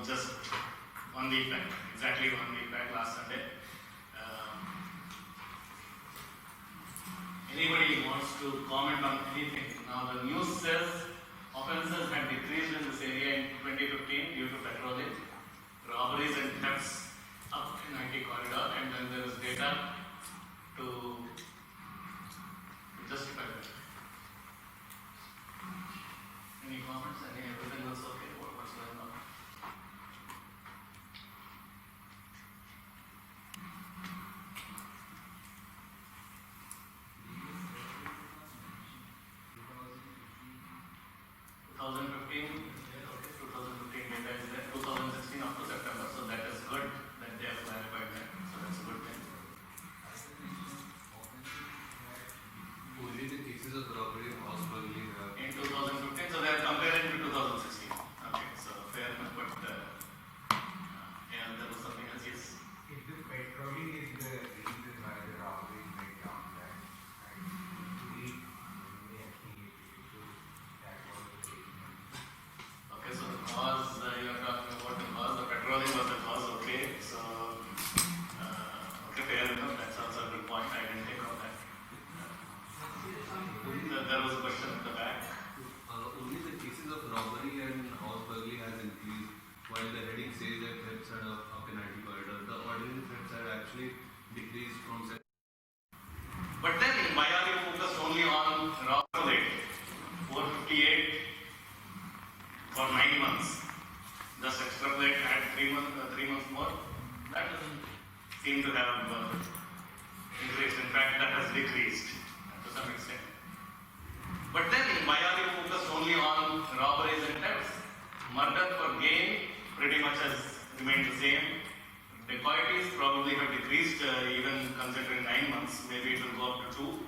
just 1 week back, exactly 1 week back, last Sunday. Anybody wants to comment on anything? Now the news says offences had decreased in this area in 2015 due to patrolling, robberies and thefts up in IT corridor, and then there is data to justify that. Any comments? Everything was okay? What's going on? Okay, 2015 data is there, 2016 up to September, so that is good that they have clarified that, so that's a good thing. Only the cases of robbery and house burglary in 2015, so they are comparing to 2016. Okay, so fair enough, but yeah, there was something else, yes. If the patrolling is the reason why the robbery went down, that we actually that was the reason. Okay, so the cause you are talking about the cause, the patrolling was the cause, okay, so okay, fair enough, that's also a good point, I didn't take on that. There was a question at the back. only the cases of robbery and house burglary has increased, while the heading says that thefts are up in IT corridor. The ordinary thefts have actually decreased from. But then why are you focused only on robbery rate? 458 for 9 months. Just extrapolate, add 3 months more. That doesn't seem to have increased. In fact, that has decreased to some extent. But then why are you focused only on robberies and thefts? Murder for gain pretty much has remained the same. Dacoities probably have decreased even considering 9 months. Maybe it will go up to 2.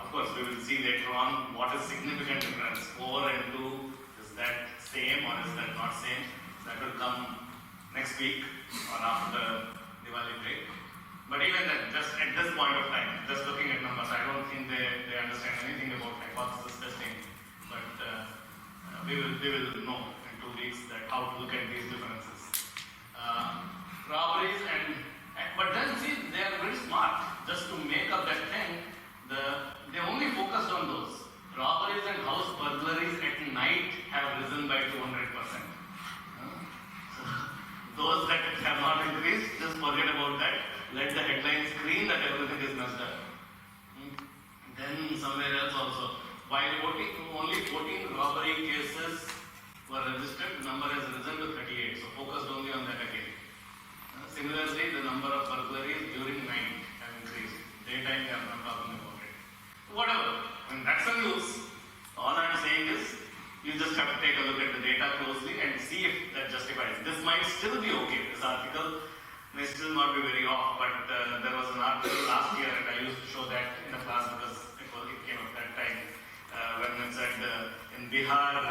Of course, we will see later on what is significant difference. 4 and 2, is that same or is that not same? That will come next week or after the Diwali break. But even then, just at this point of time, just looking at numbers, I don't think they understand anything about hypothesis testing. But we will know in 2 weeks that how to look at these differences. Robberies but then see, they are very smart. Just to make up that thing, they only focused on those. Robberies and house burglaries at night have risen by 200%. Those that have not increased, just forget about that. Let the headline scream that everything is messed up. Then somewhere else also, while only 14 robbery cases were registered, the number has risen to 38. So focused only on that again. Similarly, the number of burglaries during night have increased. Daytime, they are not talking about it. Whatever. That's the news. All I am saying is, you just have to take a look at the data closely and see if that justifies. This might still be okay. This article may still not be very off, but there was an article last year, and I used to show that in a class because it came up that time when it said in Bihar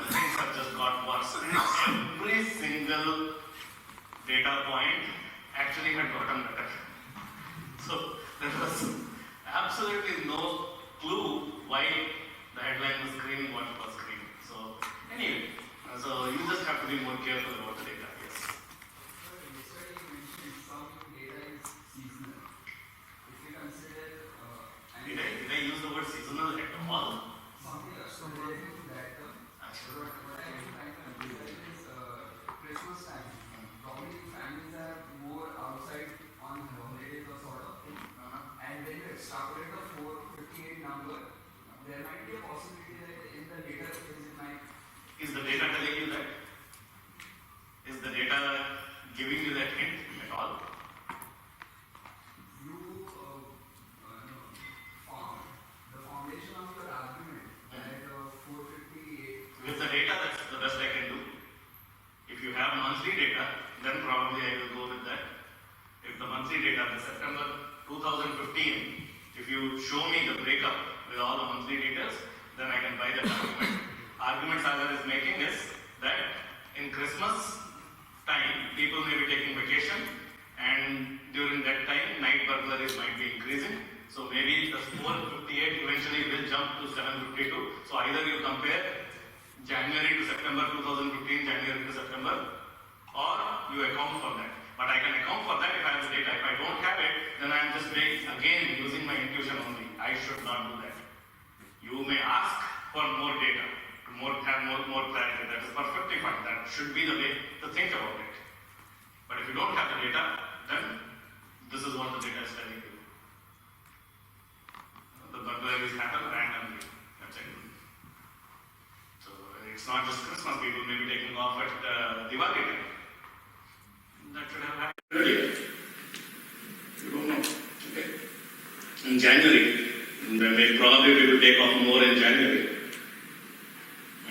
things have just got worse. Every single data point actually had gotten better. So there was absolutely no clue why the headline was screaming what it was screaming. So anyway, so you just have to be more careful about the data. Yes. Did I use the word seasonal at all? Christmas time. Probably families are more outside on holidays or sort of thing. And when you extrapolate the 458 number, there might be a possibility that in the data it might. Is the data telling you that? Is the data giving you that hint at all? You found the foundation of your argument that 458. With the data, that's the best I can do. If you have monthly data, then probably I will go with that. If the monthly data, the September 2015, if you show me the breakup with all the monthly details, then I can buy that argument. Argument Sagar is making is that in Christmas time, people may be taking vacation, and during that time, night burglaries might be increasing. So maybe the 458 eventually will jump to 752. So either you compare January to September 2015, January to September, or you account for that. But I can account for that if I have the data. If I don't have it, then I am just again using my intuition only. I should not do that. You may ask for more data, to have more clarity. That is perfectly fine. That should be the way to think about it. But if you don't have the data, then this is what the data is telling you. The burglaries happen randomly. That's it. So it's not just Christmas. People may be taking off at Diwali time. That should have happened earlier. You don't know. Okay. In January, probably we will take off more in January.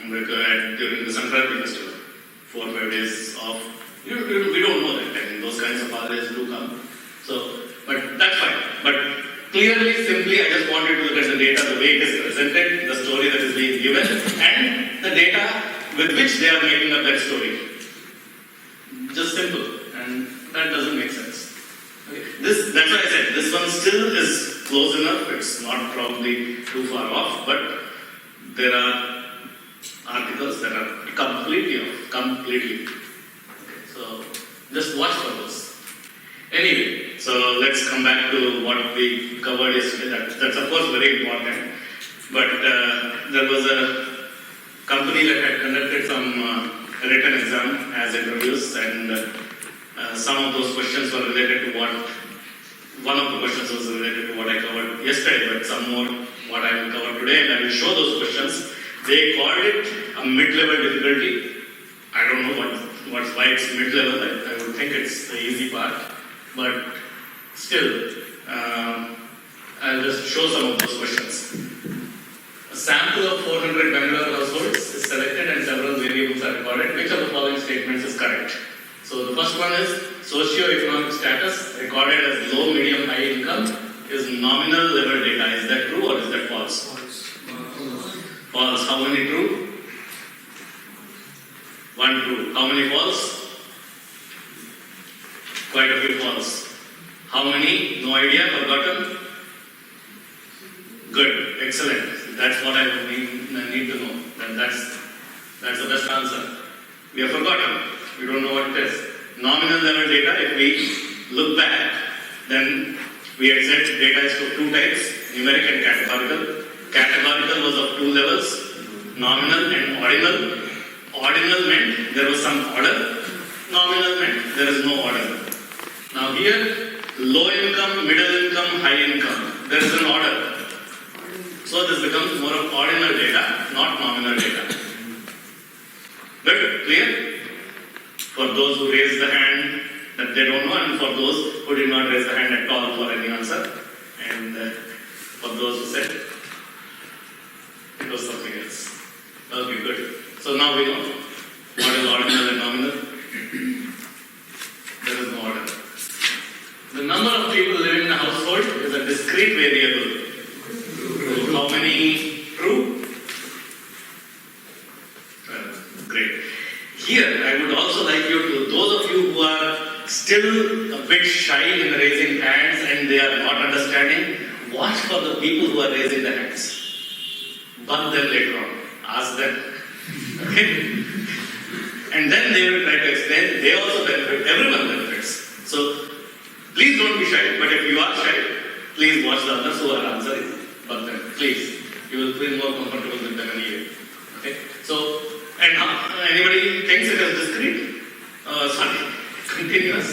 And during the Sankranti festival, 4 or 5 days off. We don't know that. I mean, those kinds of holidays do come. So, but that's fine. But clearly, simply, I just wanted to look at the data, the way it is presented, the story that is being given, and the data with which they are making up that story. Just simple. And that doesn't make sense. Okay. That's why I said, this one still is close enough. It's not probably too far off, but there are articles that are completely off. Completely. So, just watch for those. Anyway, so let's come back to what we covered yesterday. That's of course very important. But there was a company that had conducted some written exam as interviews, and some of those questions were related to one of the questions was related to what I covered yesterday, but some more what I will cover today, and I will show those questions. They called it a mid-level difficulty. I don't know why it's mid-level. I would think it's the easy part, but still, I'll just show some of those questions. A sample of 400 Bangalore households is selected and several variables are recorded. Which of the following statements is correct? So the first one is socio-economic status recorded as low, medium, high income is nominal level data. Is that true or is that false? False. How many true? 1 true. How many false? Quite a few false. How many? No idea, forgotten? Good, excellent. That's what I need to know. That's the best answer. We have forgotten. We don't know what it is. Nominal level data, if we look back, then we had said data is of 2 types, numeric and categorical. Categorical was of 2 levels, nominal and ordinal. Ordinal meant there was some order. Nominal meant there is no order. Now here, low income, middle income, high income, there is an order. So this becomes more of ordinal data, not nominal data. Good? Clear? For those who raise the hand that they don't know, and for those who did not raise the hand at all for any answer, and for those who said it was something else. Okay, good. So now we know what is ordinal and nominal. There is no order. The number of people living in a household is a discrete variable. How many true? Great. Here, I would also like you to, those of you who are still a bit shy in raising hands and they are not understanding, watch for the people who are raising the hands. Bug them later on. Ask them. Okay? And then they will try to explain. They also benefit. Everyone benefits. So, please don't be shy. But if you are shy, please watch the others who are answering. Bug them. Please. You will feel more comfortable with them anyway. Okay? So, and anybody thinks it is discrete? Continuous?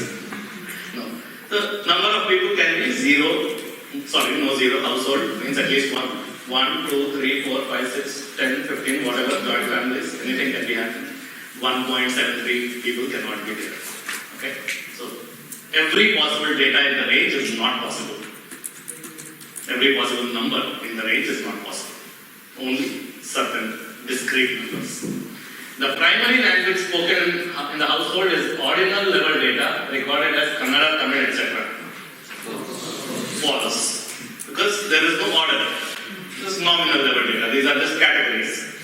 No. The number of people can be 0. No 0. Household means at least 1. 1, 2, 3, 4, 5, 6, 10, 15, whatever. Joint families. Anything can be happening. 1.73 people cannot be there. Okay? So, every possible data in the range is not possible. Every possible number in the range is not possible. Only certain discrete numbers. The primary language spoken in the household is ordinal level data recorded as Kannada, Tamil, etc. False. Because there is no order. This is nominal level data. These are just categories.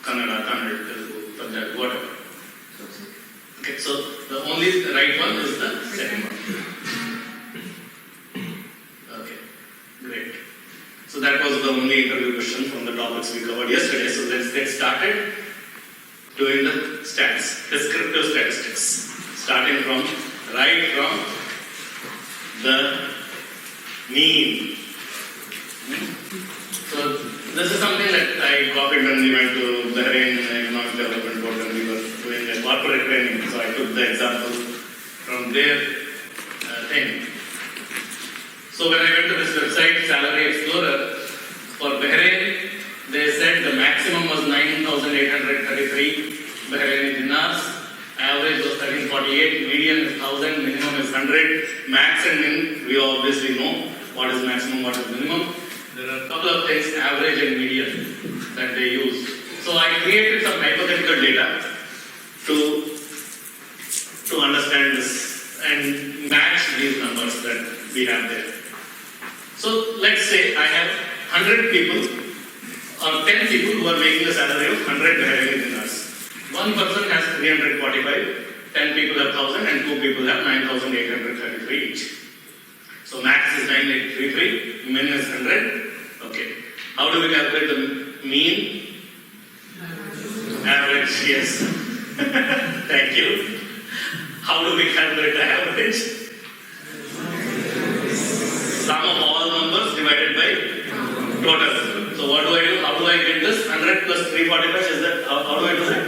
Kannada, Tamil, Telugu, Punjabi, whatever. Okay, so the only right one is the second one. Okay, great. So that was the only interview question from the topics we covered yesterday. So let's get started. doing the stats, descriptive statistics, starting from right from the mean. So this is something that I copied when we went to Bahrain Economic Development Board and we were doing a corporate training. So I took the example from their thing. So when I went to this website, Salary Explorer, for Bahrain, they said the maximum was 9,833 Bahraini dinars, average was 1348, median is 1,000, minimum is 100, max and min, we obviously know what is maximum, what is minimum. There are a couple of things, average and median, that they use. So I created some hypothetical data to understand this and match these numbers that we have there. So let's say I have 100 people or 10 people who are making a salary of 100 Bahraini dinars. One person has 345, 10 people have 1,000 and 2 people have 9,833 each. So max is 9,833, min is 100. Okay. How do we calculate the mean? Average, yes. Thank you. How do we calculate the average? Sum of all numbers divided by total. So what do I do? How do I get this? 100 plus 345 is that? How do I do that?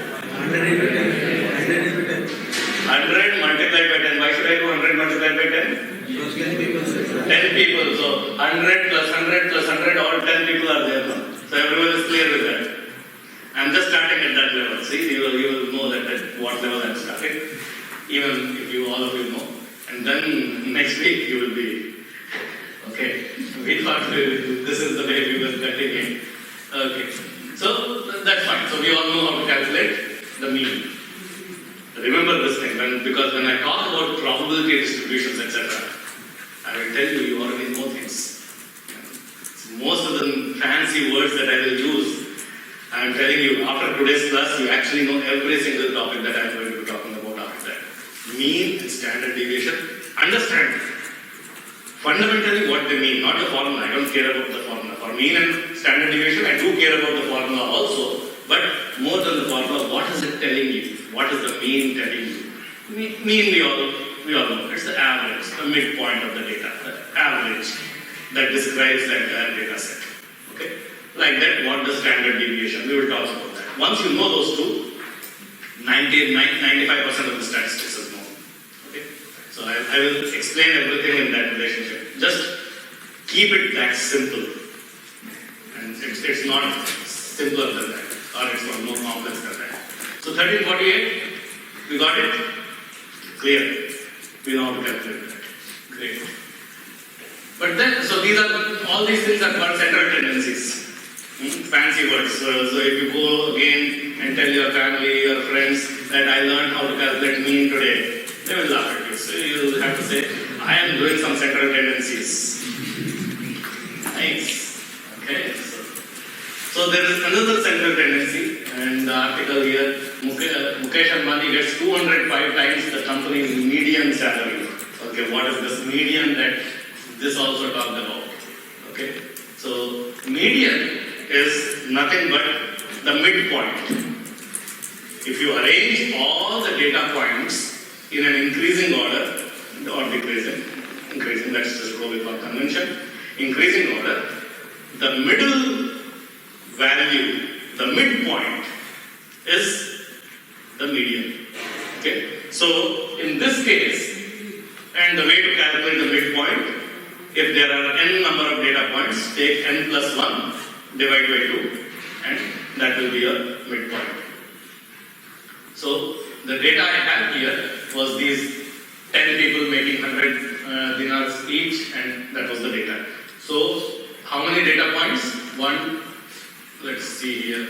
100 multiplied by 10. Why should I do 100 multiplied by 10? 10 people. So 100 plus 100 plus 100, all 10 people are there. No? So everyone is clear with that. I'm just starting at that level. See, you will know that at what level I'm starting. Even if you all of you know. And then next week you will be okay. We thought this is the way we will continue. Okay. So that's fine. So we all know how to calculate the mean. Remember this thing, because when I talk about probability distributions, etc., I will tell you, you already know things. Most of the fancy words that I will use, I am telling you, after today's class, you actually know every single topic that I am going to be talking about after that. Mean and standard deviation, understand fundamentally what they mean, not the formula. I don't care about the formula. For mean and standard deviation, I do care about the formula also, but more than the formula, what is it telling you? What is the mean telling you? Mean we all know. It's the average, the midpoint of the data, the average that describes the entire data set. Okay? Like that, what is standard deviation? We will talk about that. Once you know those two, 95% of the statistics is known. Okay? So I will explain everything in that relationship. Just keep it that simple. And it's not simpler than that, or it's not more complex than that. So 1348, we got it? Clear. We know how to calculate that. Great. But then, so all these things are called central tendencies. Fancy words. So if you go again and tell your family, your friends that I learned how to calculate mean today, they will laugh at you. So you will have to say, I am doing some central tendencies. Nice. Okay. So there is another central tendency, and the article here, Mukesh Ambani gets 205 times the company's median salary. Okay, what is this median that this also talked about? Okay, so median is nothing but the midpoint. If you arrange all the data points in an increasing order, or decreasing, let's just go with our convention, increasing order, the middle value, the midpoint, is the median. Okay? So, in this case, and the way to calculate the midpoint, if there are n number of data points, take n plus 1, divide by 2, and that will be your midpoint. So, the data I have here was these 10 people making 100 dinars each, and that was the data. So, how many data points? 1, let's see here,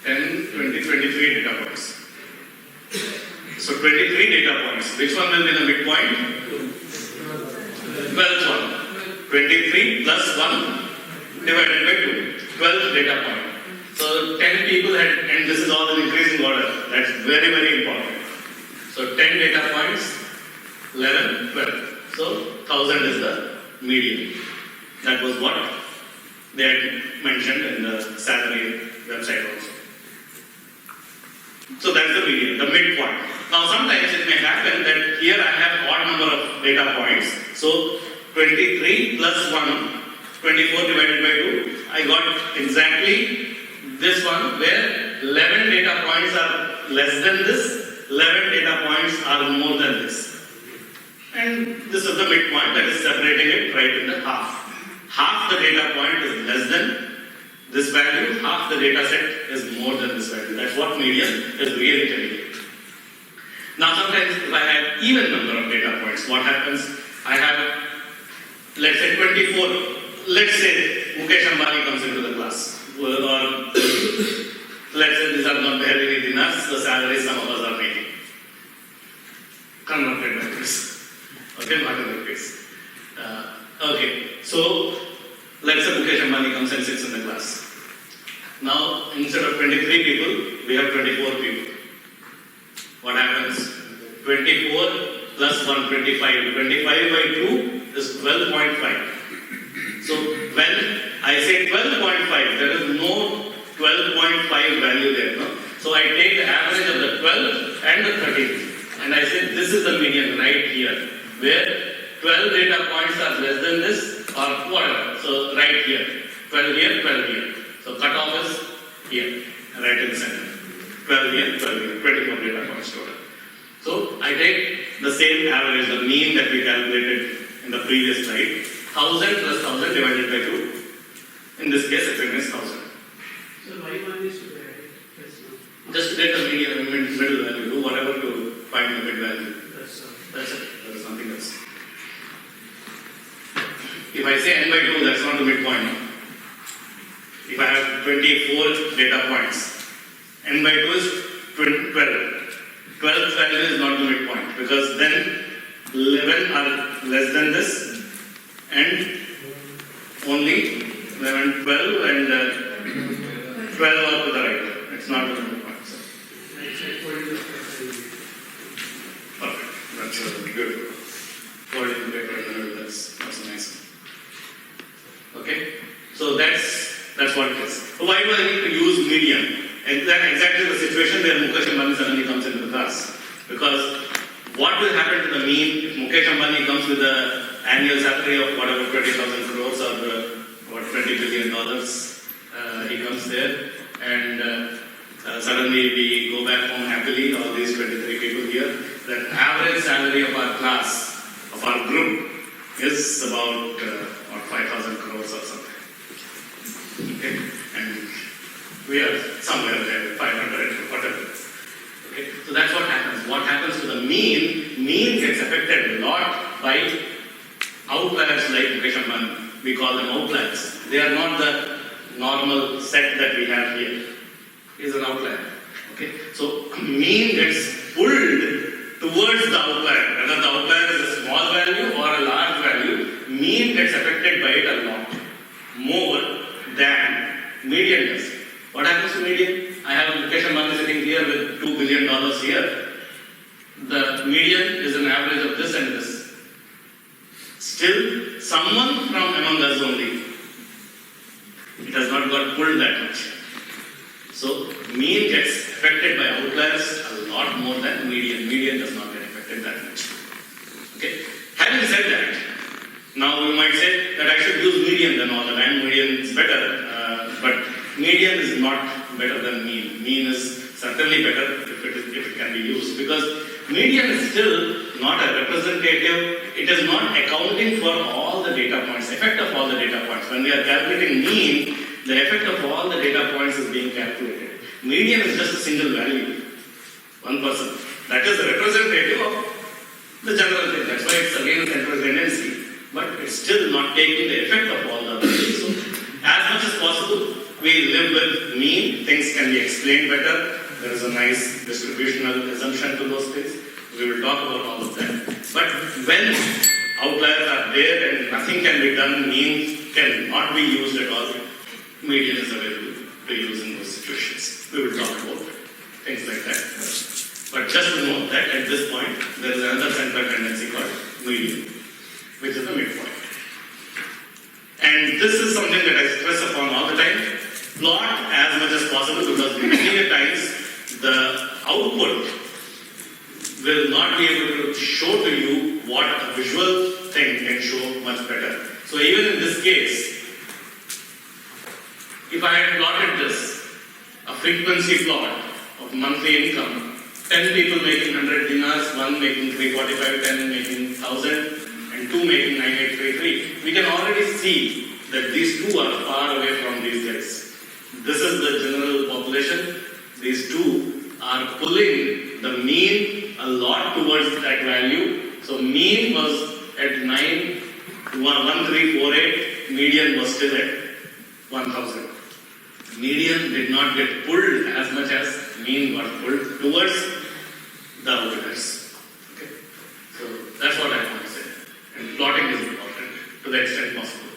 10, 20, 23 data points. So 23 data points. Which one will be the midpoint? 12th one. 23 plus 1 divided by 2. 12 data point. So 10 people had, and this is all in increasing order. That's very, very important. So 10 data points, 11, 12. So 1000 is the median. That was what they had mentioned in the salary website also. So that's the median, the midpoint. Now sometimes it may happen that here I have odd number of data points. So 23 plus 1, 24 divided by 2, I got exactly this one where 11 data points are less than this, 11 data points are more than this. And this is the midpoint that is separating it right in the half. Half the data point is less than this value, half the data set is more than this value. That's what median is really telling you. Now sometimes if I have even number of data points, what happens? I have, let's say 24, let's say Mukesh Ambani comes into the class. Or let's say these are not very dinners, the salaries some of us are making. Converted by this. Okay, not in the case. Okay, so let's say Mukesh Ambani comes and sits in the class. Now, instead of 23 people, we have 24 people. What happens? 24 plus 1, 25. 25 by 2 is 12.5. So, when I say 12.5, there is no 12.5 value there. No? So, I take the average of the 12 and the 13. And I say this is the median right here. Where 12 data points are less than this or whatever. So right here, 12 here, 12 here. So cutoff is here, right in the center. 12 here, 12 here, 24 data points total. So I take the same average, the mean that we calculated in the previous slide, 1000 plus 1000 divided by 2. In this case, it remains 1000. So why one is to add? Just to get the median, middle value, do whatever to find the mid value. That's it. There is nothing else. If I say n by 2, that's not the midpoint. No? If I have 24 data points, n by 2 is 12. 12th value is not the midpoint because then 11 are less than this and only 11, 12 and 12 are to the right. It's not the midpoint. So. Perfect. That's good. That's nice. Okay, so that's what it is. So why do I need to use median? Exactly the situation where Mukesh Ambani suddenly comes into the class. Because what will happen to the mean if Mukesh Ambani comes with an annual salary of whatever 20,000 crores or what $20 billion? He comes there and suddenly we go back home happily. All these 23 people here. The average salary of our class, of our group, is about 5,000 crores or something. Okay, and we are somewhere there, 500, whatever. Okay, so that's what happens. What happens to the mean? Mean gets affected a lot by outliers like Mukesh Ambani. We call them outliers. They are not the normal set that we have here. It is an outlier. Okay, so mean gets pulled towards the outlier. Whether the outlier is a small value or a large value, mean gets affected by it a lot more than median does. What happens to median? I have Mukesh Ambani sitting here with $2 billion here. The median is an average of this and this. Still, someone from among us only, it has not got pulled that much. So, mean gets affected by outliers a lot more than median. Median does not get affected that much. Okay. Having said that, now you might say that I should use median then all the time. Median is better, but median is not better than mean. Mean is certainly better if it can be used because median is still not a representative. It is not accounting for all the data points, effect of all the data points. When we are calculating mean, the effect of all the data points is being calculated. Median is just a single value, one person. That is the representative of the general thing. That's why it's again central tendency. But it's still not taking the effect of all the other things. So, as much as possible, we live with mean. Things can be explained better. There is a nice distributional assumption to those things. We will talk about all of that. But when outliers are there and nothing can be done, mean cannot be used at all, median is available to use in those situations. We will talk about things like that. But just to note that at this point, there is another central tendency called median, which is the midpoint. And this is something that I stress upon all the time. Plot as much as possible because many times the will not be able to show to you what a visual thing can show much better. So even in this case, if I had plotted this, a frequency plot of monthly income, 10 people making 100 dinars, 1 making 345, 10 making 1000, and 2 making 9833, we can already see that these two are far away from these guys. This is the general population. These two are pulling the mean a lot towards that value. So mean was at 1348, median was still at 1000. Median did not get pulled as much as mean got pulled towards the outliers. Okay? So that's what I want to say. And plotting is important to the extent possible.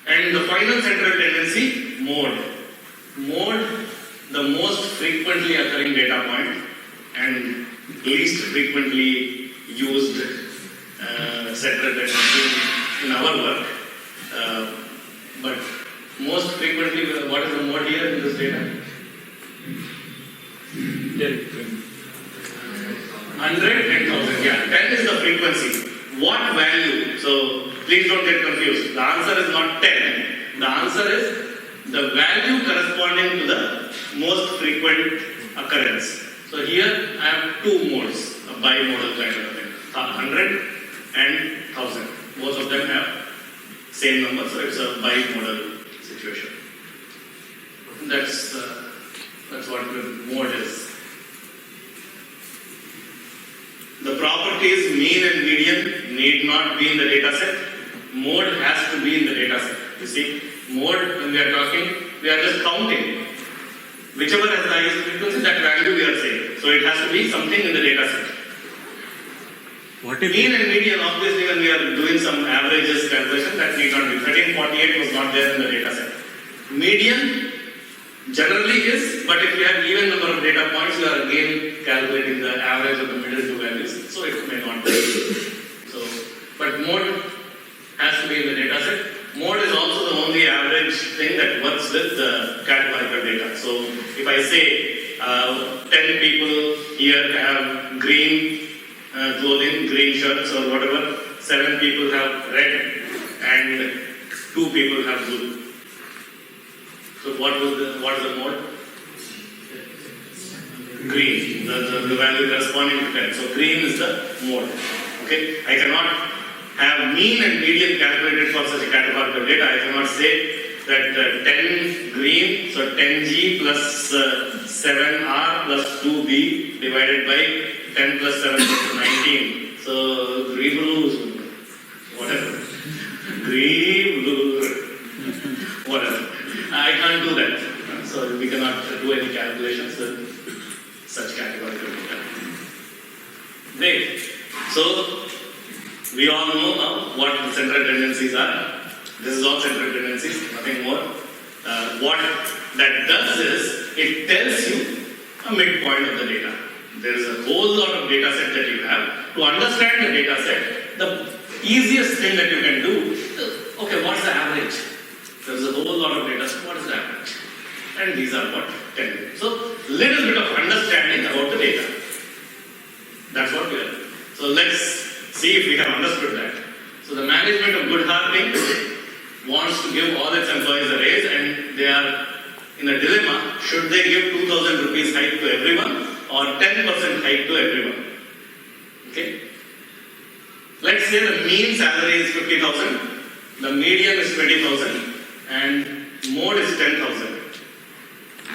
And the final central tendency, mode. Mode, the most frequently occurring data point and least frequently used central tendency in our work. But most frequently, what is the mode here in this data? 100, 10,000. Yeah, 10 is the frequency. What value? So please don't get confused. The answer is not 10. The answer is the value corresponding to the most frequent occurrence. So here I have two modes, a bimodal kind of thing. 100 and 1000. Both of them have same number, so it's a bimodal situation. That's what the mode is. The properties mean and median need not be in the data set. Mode has to be in the data set. You see, mode, when we are talking, we are just counting. Whichever has the highest frequency, that value we are saying. So it has to be something in the data set. What if Mean and median, obviously, when we are doing some averages calculation, that need not be. 1348 was not there in the data set. Median generally is, but if you have even number of data points, you are again calculating the average of the middle two values, so it may not be. So, but mode has to be in the data set. Mode is also the only average thing that works with the categorical data. So, if I say 10 people here have green clothing, green shirts or whatever, 7 people have red and 2 people have blue. So what is the mode? Green, the value corresponding to 10. So green is the mode. Okay, I cannot have mean and median calculated for such a categorical data. I cannot say that 10 green, so 10G plus 7R plus 2B divided by 10 plus 7 is 19. So green blue, whatever. Green blue, whatever. I can't do that. So we cannot do any calculations with such categorical data. Great. So we all know now what the central tendencies are. This is all central tendencies, nothing more. What that does is it tells you a midpoint of the data. There is a whole lot of data set that you have. To understand the data set, the easiest thing that you can do is, okay, what's the average? There's a whole lot of data set. What is the average? And these are what 10. So little bit of understanding about the data. That's what we are. So let's see if we have understood that. So the management of Good Harping wants to give all its employees a raise, and they are in a dilemma. Should they give 2,000 rupees hike to everyone or 10% hike to everyone? Okay. Let's say the mean salary is 50,000, the median is 20,000, and mode is 10,000.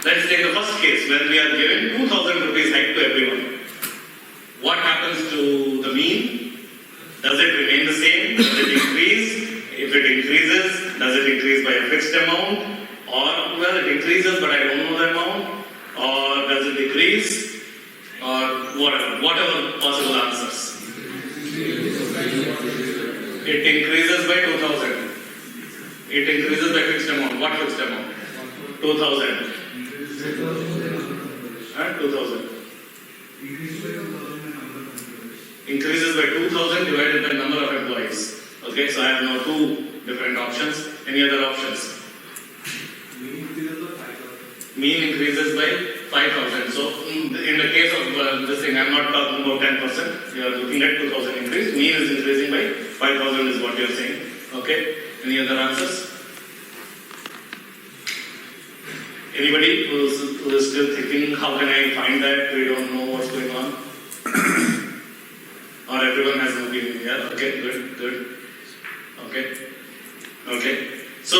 Let's take the first case where we are giving 2,000 rupees hike to everyone. What happens to the mean? Does it remain the same? Does it increase? If it increases, does it increase by a fixed amount? Or, well, it increases but I don't know the amount? Or does it decrease? Or whatever possible answers. It increases by 2,000. It increases by fixed amount. What fixed amount? 2,000. 2,000. Increases by 2,000 divided by number of employees. Okay, so I have now two different options. Any other options? Mean increases by 5,000. So in the case of this thing, I'm not talking about 10%. You are looking at 2,000 increase. Mean is increasing by 5,000 is what you are saying. Okay. Any other answers? Anybody who is still thinking, how can I find that? We don't know what's going on. Or everyone has an opinion. Yeah. Okay. Good. Okay. So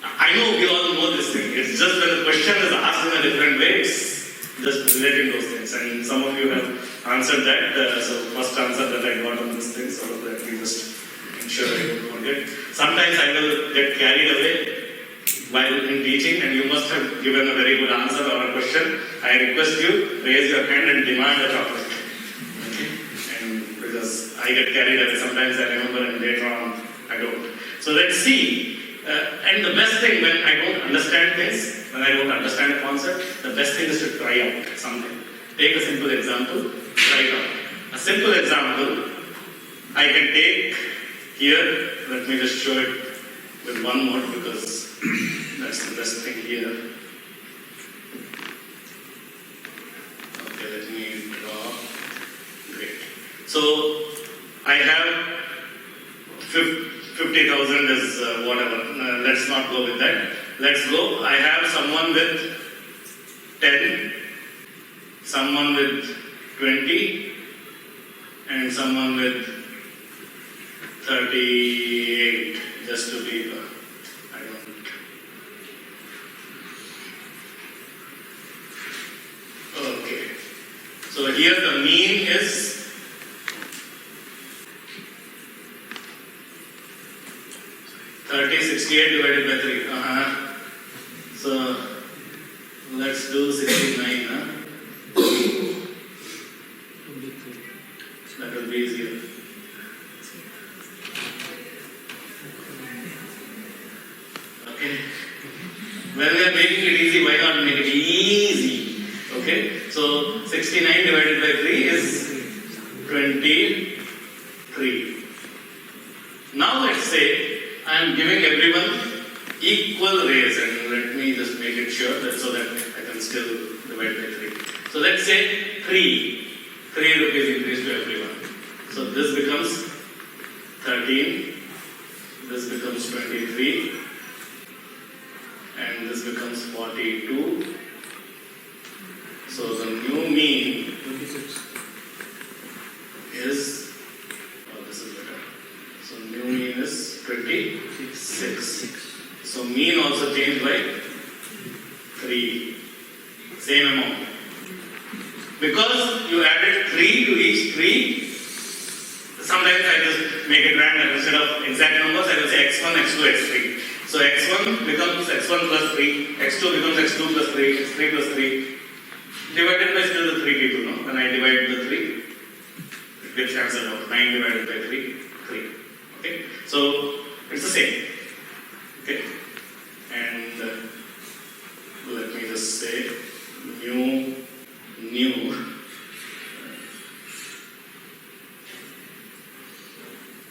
I know we all know this thing. It's just when the question is asked in a different way, it's just relating those things. And some of you have answered that. So first answer that I got on this thing, so that we just ensure I don't forget. Sometimes I will get carried away while in teaching, and you must have given a very good answer or a question. I request you raise your hand and demand a chocolate. Okay? And because I get carried away, sometimes I remember and later on I don't. So let's see. And the best thing when I don't understand things, when I don't understand a concept, the best thing is to try out something. Take a simple example, try it out. A simple example I can take here. Let me just show it with one more because that's the best thing here. Okay, let me draw. Great. So I have 50,000 is whatever. Let's not go with that. Let's go. I have someone with 10, someone with 20, and someone with 38. Just to be, I don't. Okay. So here the mean is 68 divided by 3. So let's do 69. That will be easier. Okay. When we are making it easy, why not make it easy? Okay. So 69 divided by 3 is 23. Now let's say I am giving everyone equal raise, and let me just make it sure that so that I can still divide by 3. So let's say 3 rupees increase to everyone. So this becomes 13, this becomes 23, and this becomes 42. So the new mean 26. is, oh, this is better. So new mean is 26. So mean also changed by 3. Same amount. Because you added 3 to each 3, sometimes I just make it random. Instead of exact numbers, I will say x1, x2, x3. So x1 becomes x1 plus 3, x2 becomes x2 plus 3, x3 plus 3. Divided by still the 3 people, no? When I divide the 3, it gets cancelled out. 9 divided by 3, 3. Okay? So it's the same. Okay? And let me just say new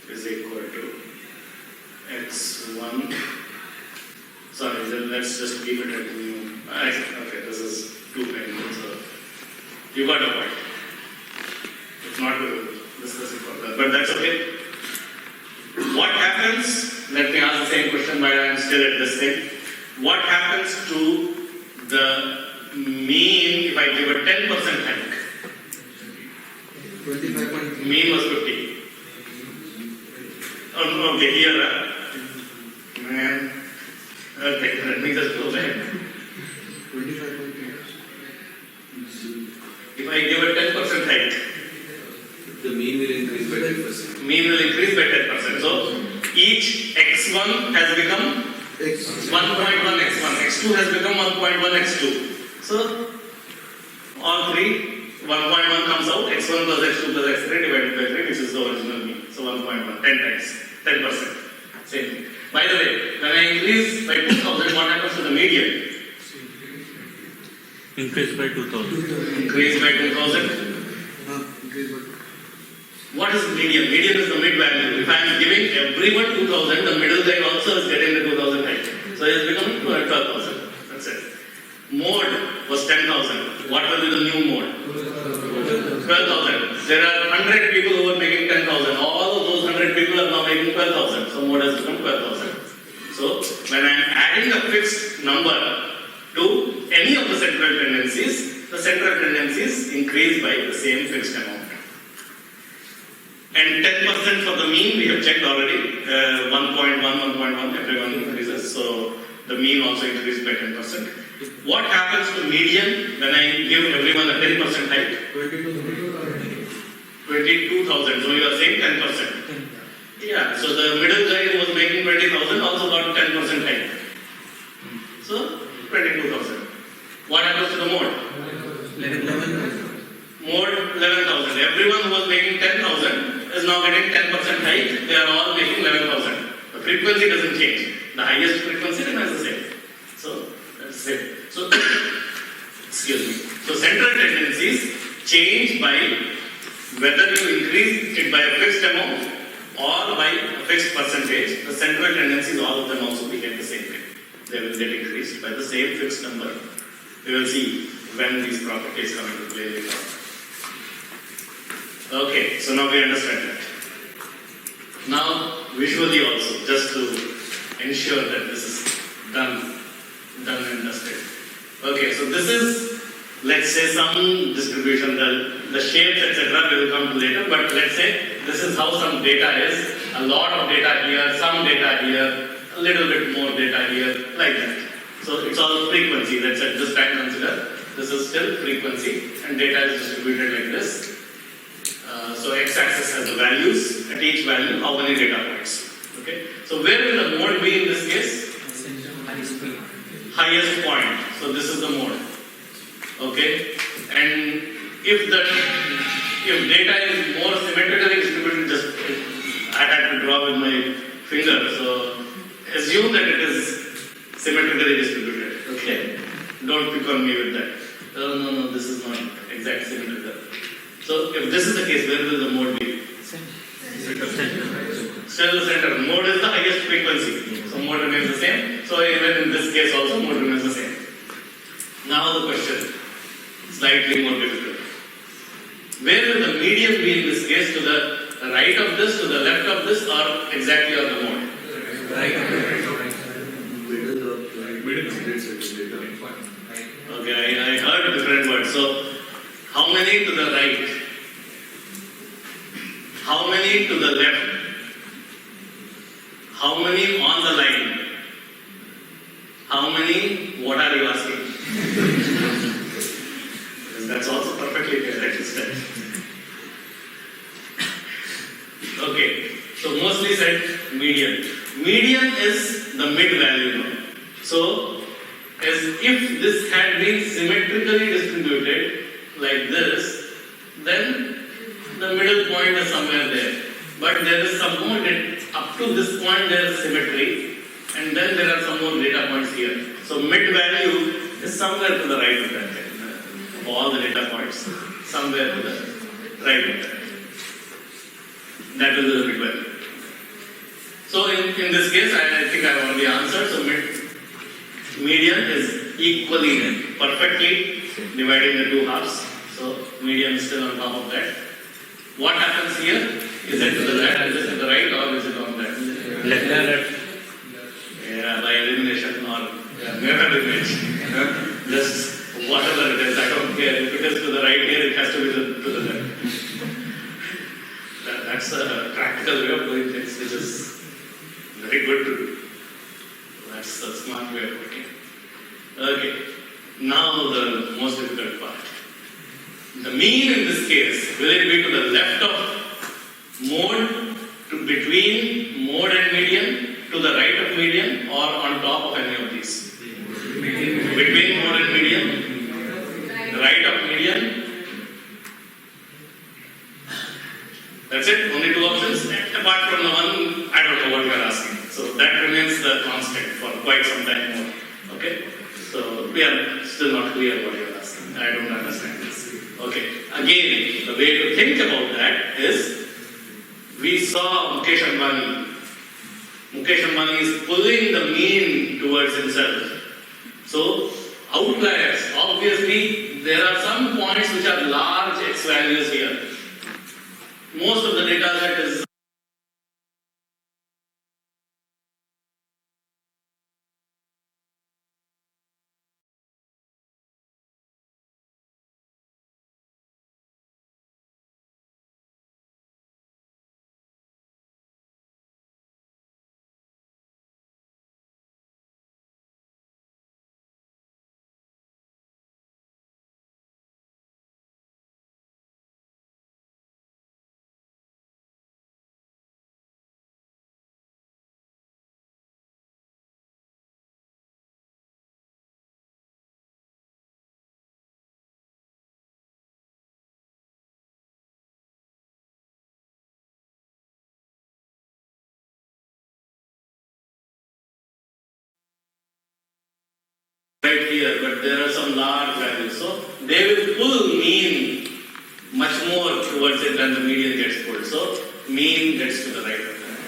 is equal to x1. Sorry, then let's just keep it at new. Okay, this is too many. So you got a point. It's not good. This is important, but that's okay. What happens? Let me ask the same question while I am still at this thing. What happens to the mean if I give a 10% hike? 25.3. Mean was 50. Oh, okay, here. Man. Okay, let me just go back. 25.3. If I give a 10% hike, The mean will increase by 10%. mean will increase by 10%. So each x1 has become 1.1 x1, x2 has become 1.1 x2. So all three, 1.1 comes out, x1 plus x2 plus x3 divided by 3, which is the original mean. So 1.1, 10 times, 10%. Same thing. By the way, when I increase by 2000, what happens to the median? Increased by 2000. Increase by 2000. What is median? Median is the mid value. If I am giving everyone 2000, the middle guy also is getting the 2000 height. So it is becoming 12,000. That's it. Mode was 10,000. What will be the new mode? 12,000. There are 100 people who are making 10,000. All of those 100 people are now making 12,000. So mode has become 12,000. So when I am adding a fixed number to any of the central tendencies, the central tendencies increase by the same fixed amount. And 10% for the mean we have checked already. 1.1, 1.1, everyone increases. So the mean also increased by 10%. What happens to median when I give everyone a 10% hike? 22,000. So you are saying 10%. Yeah. So the middle guy who was making 20,000 also got 10% hike. So 22,000. What happens to the mode? Mode 11,000. Everyone who was making 10,000 is now getting 10% hike. They are all making 11,000. The frequency doesn't change. The highest frequency remains the same. So that's it. So excuse me. So central tendencies change by whether you increase it by a fixed amount or by a fixed percentage. The central tendencies, all of them also become the same thing. They will get increased by the same fixed number. We will see when these properties come into play later on. Okay, so now we understand that. Now, visually also, just to ensure that this is done and dusted. Okay, so this is, let's say, some distribution, the shapes, etc. we will come to later, but let's say this is how some data is. A lot of data here, some data here, a little bit more data here, like that. So it's all frequency. Let's at this time consider this is still frequency and data is distributed like this. So x-axis has the values, at each value how many data points. Okay. So where will the mode be in this case? Highest point. So this is the mode. Okay. And if data is more symmetrically distributed, just I had to draw with my finger. So assume that it is symmetrically distributed. Okay. Don't pick on me with that. No, this is not exact symmetrical. So if this is the case, where will the mode be? Still the center. Mode is the highest frequency. So mode remains the same. So even in this case also mode remains the same. Now the question, slightly more difficult. Where will the median be in this case? To the right of this, to the left of this, or exactly on the mode? Right. Okay, I heard different words. So how many to the right? How many to the left? How many on the line? How many? What are you asking? That's also perfectly correct. Okay, so mostly said median. Median is the mid value. So, as if this had been symmetrically distributed like this, then the middle point is somewhere there. But there is some more up to this point there is symmetry, and then there are some more data points here. So mid value is somewhere to the right of that thing. Of all the data points, somewhere to the right of that. That will be the mid value. So in this case, I think I already answered. So median is equally, perfectly dividing the two halves. So median is still on top of that. What happens here? Is it to the left, is it to the right, or is it on that? Left. Yeah, by elimination or mirror image. Just whatever it is, I don't care. If it is to the right here, it has to be to the left. That's a practical way of doing things, which is very good to do. That's a smart way of working. Okay, now the most difficult part. The mean in this case, will it be to the left of mode, to between mode and median, to the right of median, or on top of any of these? Between mode and median, right of median. That's it, only two options. Apart from the one, I don't know what you are asking. So that remains the constant for quite some time more. Okay? So we are still not clear what you are asking. I don't understand this. Okay. Again, the way to think about that is, we saw Mukesh Ambani. Mukesh Ambani is pulling the mean towards himself. So outliers, obviously there are some points which are large x values here. Most of the data set is right here, but there are some large values. So they will pull mean much more towards it than the median gets pulled. So mean gets to the right of that.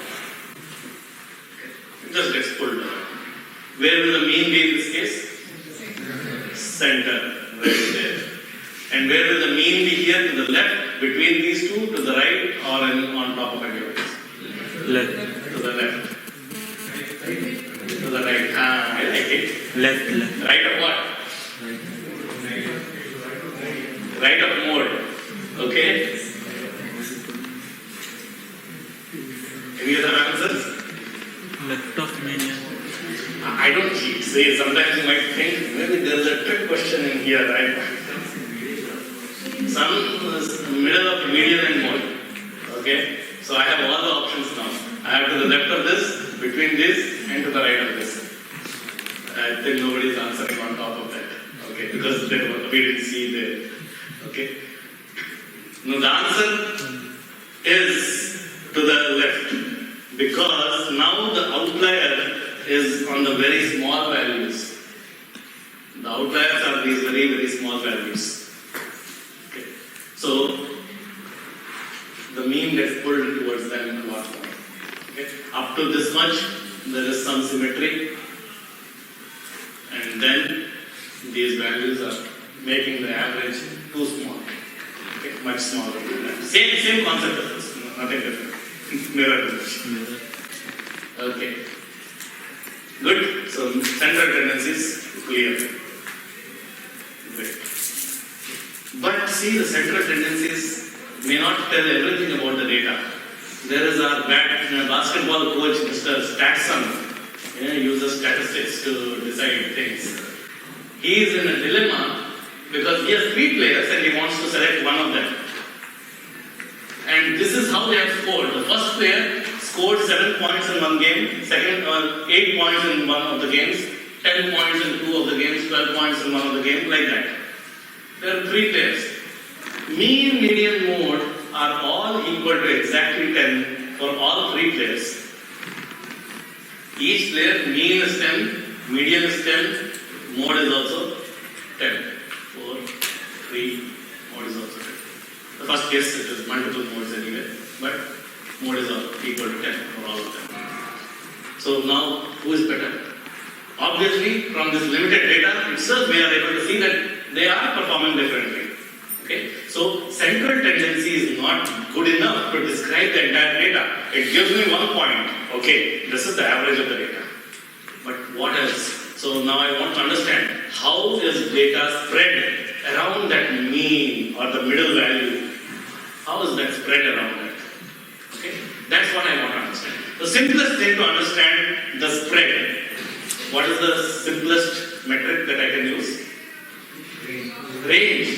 It just gets pulled down. Where will the mean be in this case? Center, right there. And where will the mean be here? To the left, between these two, to the right, or on top of any of this? Left. To the left. To the right. Ah, I like it. Left. Right of what? Right of mode. Okay? Any other answers? Left of median. I don't say, sometimes you might think maybe there's a trick question in here, right? Some middle of median and mode. Okay? So I have all the options now. I have to the left of this, between this, and to the right of this. I think nobody is answering on top of that. Okay? Because we didn't see there. Okay? Now the answer is to the left. Because now the outlier is on the very small values. The outliers are these very, very small values. Okay. So the mean gets pulled towards them a lot more. Okay. Up to this much, there is some symmetry, and then these values are making the average too small. Okay. Much smaller. Same concept of this, nothing different. Mirror image. Okay. Good. So central tendencies clear. Great. But see, the central tendencies may not tell everything about the data. There is our basketball coach, Mr. Statson, uses statistics to decide things. He is in a dilemma because he has 3 players and he wants to select one of them. And this is how they have scored. The first player scored 7 points in one game, second 8 points in one of the games, 10 points in 2 of the games, 12 points in one of the games, like that. There are 3 players. Mean, median, mode are all equal to exactly 10 for all 3 players. Each player, mean is 10, median is 10, mode is also 10. 4, 3, mode is also 10. The first case, it is multiple modes anyway, but mode is equal to 10 for all of them. So now, who is better? Obviously, from this limited data itself, we are able to see that they are performing differently. Okay? So, central tendency is not good enough to describe the entire data. It gives me 1 point. Okay, this is the average of the data. But what else? So now I want to understand how is data spread around that mean or the middle value. How is that spread around that? Okay? That's what I want to understand. The simplest thing to understand the spread. What is the simplest metric that I can use? Range.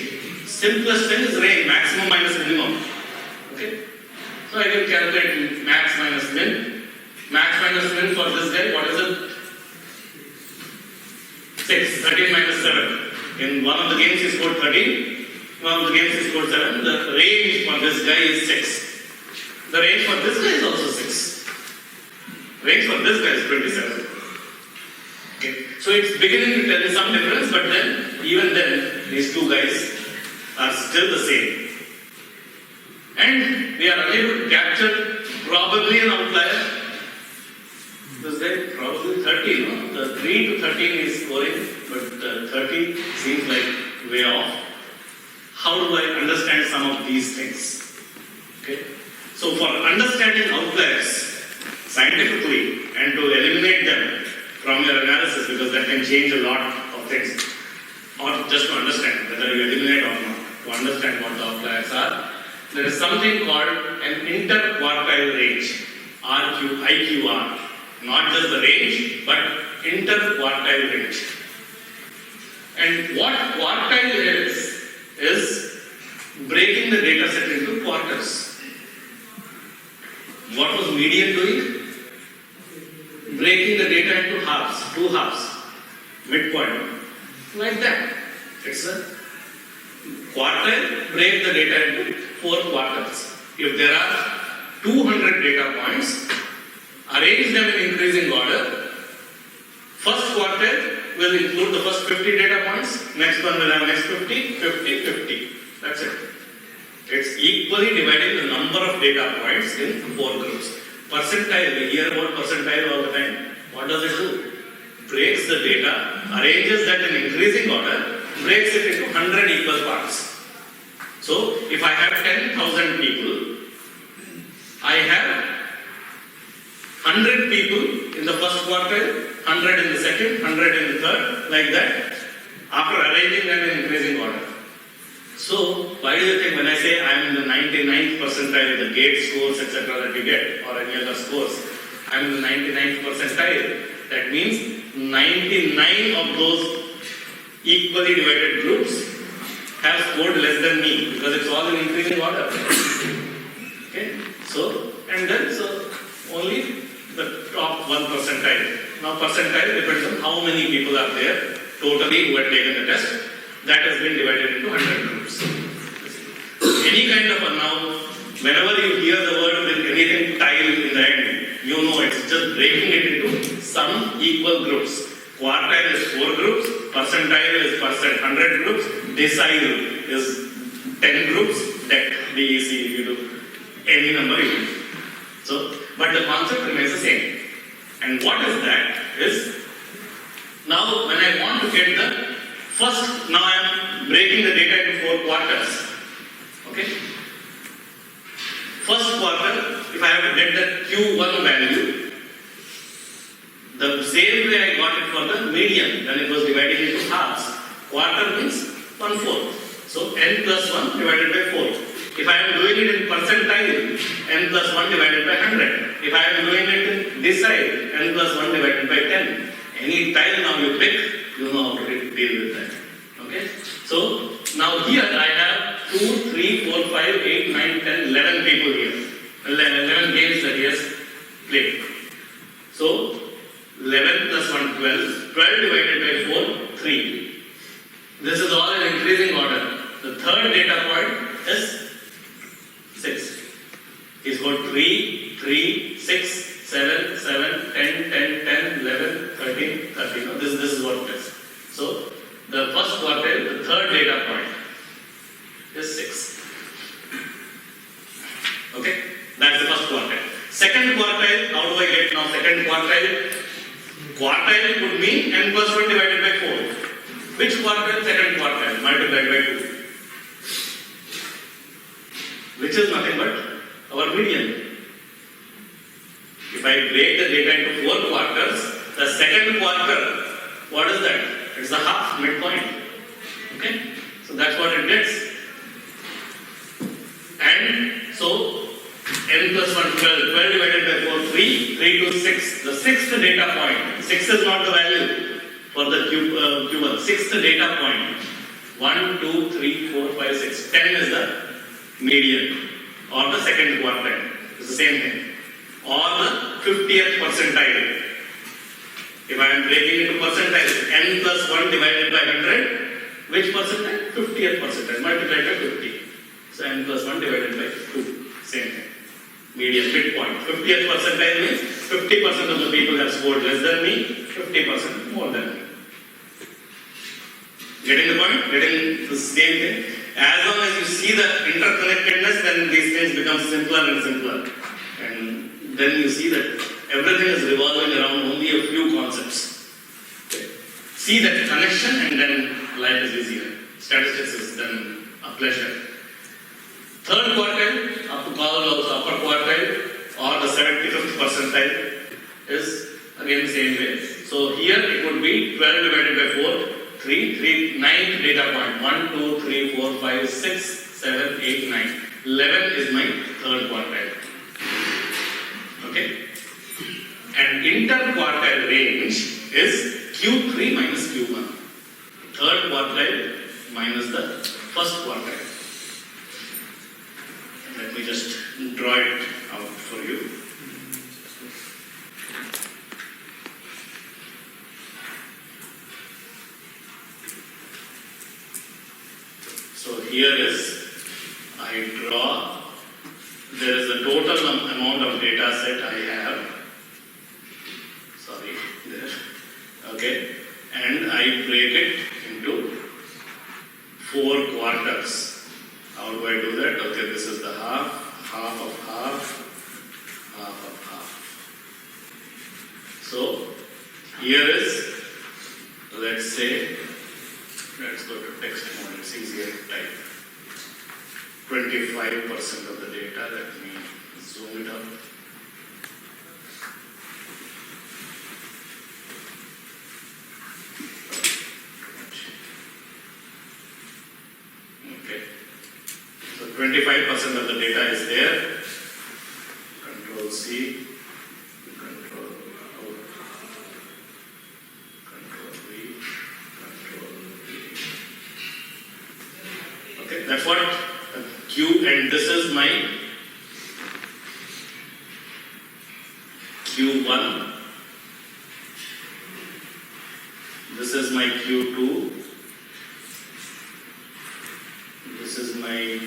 Simplest thing is range, maximum minus minimum. Okay? So I can calculate max minus min. Max minus min for this guy, what is it? 6. 13 minus 7. In one of the games he scored 13. One of the games he scored 7. The range for this guy is 6. The range for this guy is also 6. Range for this guy is 27. Okay. So it's beginning to tell you some difference, but then, even then, these 2 guys are still the same. And we are unable to capture probably an outlier. This guy probably 30, no? The 3 to 13 is scoring, but 30 seems like way off. how do I understand some of these things? Okay? So for understanding outliers scientifically and to eliminate them from your analysis, because that can change a lot of things, or just to understand whether you eliminate or not, to understand what the outliers are, there is something called an interquartile range, IQR. Not just the range, but interquartile range. And what quartile is breaking the data set into quarters. What was median doing? Breaking the data into halves, 2 halves, midpoint, like that. It's a quartile, break the data into 4 quarters. If there are 200 data points, arrange them in increasing order. First quartile will include the first 50 data points, next one will have next 50, 50, 50. That's it. It's equally dividing the number of data points in 4 groups. Percentile, we hear about percentile all the time. What does it do? Breaks the data, arranges that in increasing order, breaks it into 100 equal parts. So, if I have 10,000 people, I have 100 people in the first quartile, 100 in the second, 100 in the third, like that, after arranging them in increasing order. So, why do you think when I say I am in the 99th percentile, the gate scores, etc., that you get, or any other scores, I am in the 99th percentile, that means 99 of those equally divided groups have scored less than me, because it's all in increasing order. Okay? So, and then, only the top 1 percentile. Now, percentile depends on how many people are there totally who had taken the test. That has been divided into 100 groups. Any kind of now, whenever you hear the word with anything tile in the end, you know it's just breaking it into some equal groups. Quartile is 4 groups, percentile is 100 groups, decile is 10 groups, DEC, DEC, you do any number you do. So, but the concept remains the same. And what is that? Is now when I want to get the first, now I am breaking the data into 4 quarters. Okay? First quarter, if I have to get the Q1 value, the same way I got it for the median, when it was divided into halves. Quarter means 1/4. So n plus 1 divided by 4. If I am doing it in percentile, n plus 1 divided by 100. If I am doing it in decile, n plus 1 divided by 10. Any tile now you pick, you know how to deal with that. Okay? So, now here I have 2, 3, 4, 5, 8, 9, 10, 11 people here. 11 games that he has played. So, 11 plus 1, 12. 12 divided by 4, 3. This is all in increasing order. The third data point is 6. He's got 3, 3, 6, 7, 7, 10, 10, 10, 11, 13, 13. Now this is what it is. So, the first quartile, the third data point is 6. Okay? That's the first quartile. Second quartile, how do I get now second quartile? Quartile would mean n plus 1 divided by 4. Which quartile? Second quartile multiplied by 2. Which is nothing but our median. If I break the data into 4 quarters, the second quarter, what is that? It's the half, midpoint. Okay? So that's what it gets. And so, n plus 1, 12. 12 divided by 4, 3. 3 to 6. The sixth data point. 6 is not the value for the Q1. Sixth data point. 1, 2, 3, 4, 5, 6. 10 is the median. Or the second quartile. It's the same thing. Or the 50th percentile. If I am breaking into percentiles, n plus 1 divided by 100, which percentile? 50th percentile, multiplied by 50. So n plus 1 divided by 2, same thing. Median, midpoint. 50th percentile means 50% of the people have scored less than me, 50% more than me. Getting the point? Getting the same thing? As long as you see the interconnectedness, then these things become simpler and simpler. And then you see that everything is revolving around only a few concepts. Okay. See that connection and then life is easier. Statistics is then a pleasure. Third quartile, up to call also upper quartile or the 75th percentile is again same way. So here it would be 12 divided by 4, 3, 9th data point. 1, 2, 3, 4, 5, 6, 7, 8, 9. 11 is my third quartile. Okay? And interquartile range is Q3 minus Q1. Third quartile minus the first quartile. Let me just draw it out for you. So here is, I draw, there is a total amount of data set I have. Sorry, there. Okay. And I break it into 4 quarters. How do I do that? Okay, this is the half, half of half, half of half. So, here is, let's say, let's go to text mode, it's easier to type. 25% of the data, let me zoom it up. Okay. So 25% of the data is there. Control C, Control out, Control V, Control V. Okay, that's what Q, and this is my Q1. This is my Q2. This is my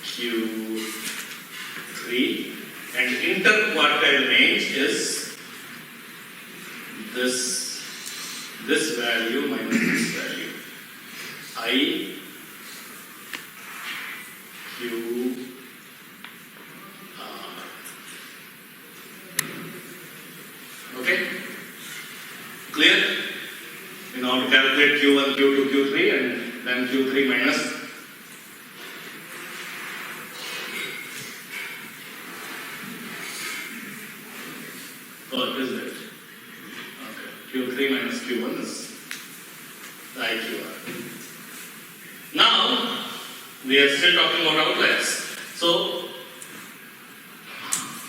Q3. And interquartile range is this value minus this value. I Q okay? Clear? You know how to calculate Q1, Q2, Q3 and then Q3 minus. Oh, is it? Okay. Q3 minus Q1 is the IQR. Now, we are still talking about outliers. So,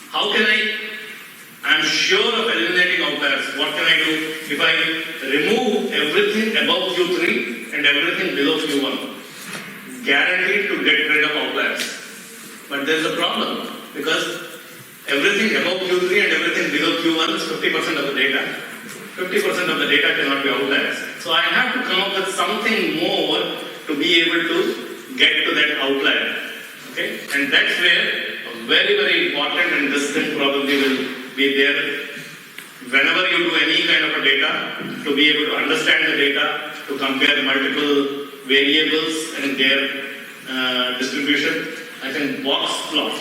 how can I'm sure of eliminating outliers. What can I do? If I remove everything above Q3 and everything below Q1, guaranteed to get rid of outliers. But there is a problem because everything above Q3 and everything below Q1 is 50% of the data. 50% of the data cannot be outliers. So I have to come up with something more to be able to get to that outlier. Okay? And that's where a very, very important, and this thing probably will be there whenever you do any kind of a data, to be able to understand the data, to compare multiple variables and their distribution. I think box plot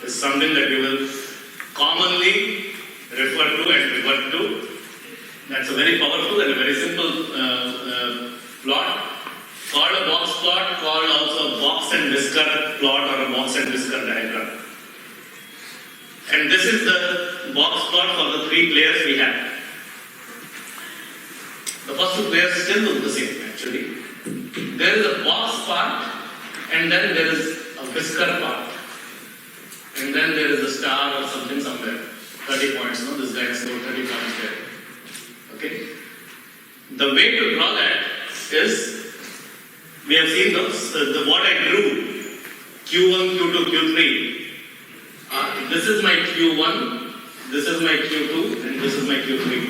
is something that you will commonly refer to and revert to. That's a very powerful and a very simple plot. Called a box plot, called also a box and whisker plot or a box and whisker diagram. And this is the box plot for the 3 players we have. The first 2 players still look the same actually. There is a box part and then there is a whisker part. And then there is a star or something somewhere. 30 points, no? This guy scored 30 points there. Okay? The way to draw that is, we have seen what I drew, Q1, Q2, Q3. This is my Q1, this is my Q2, and this is my Q3.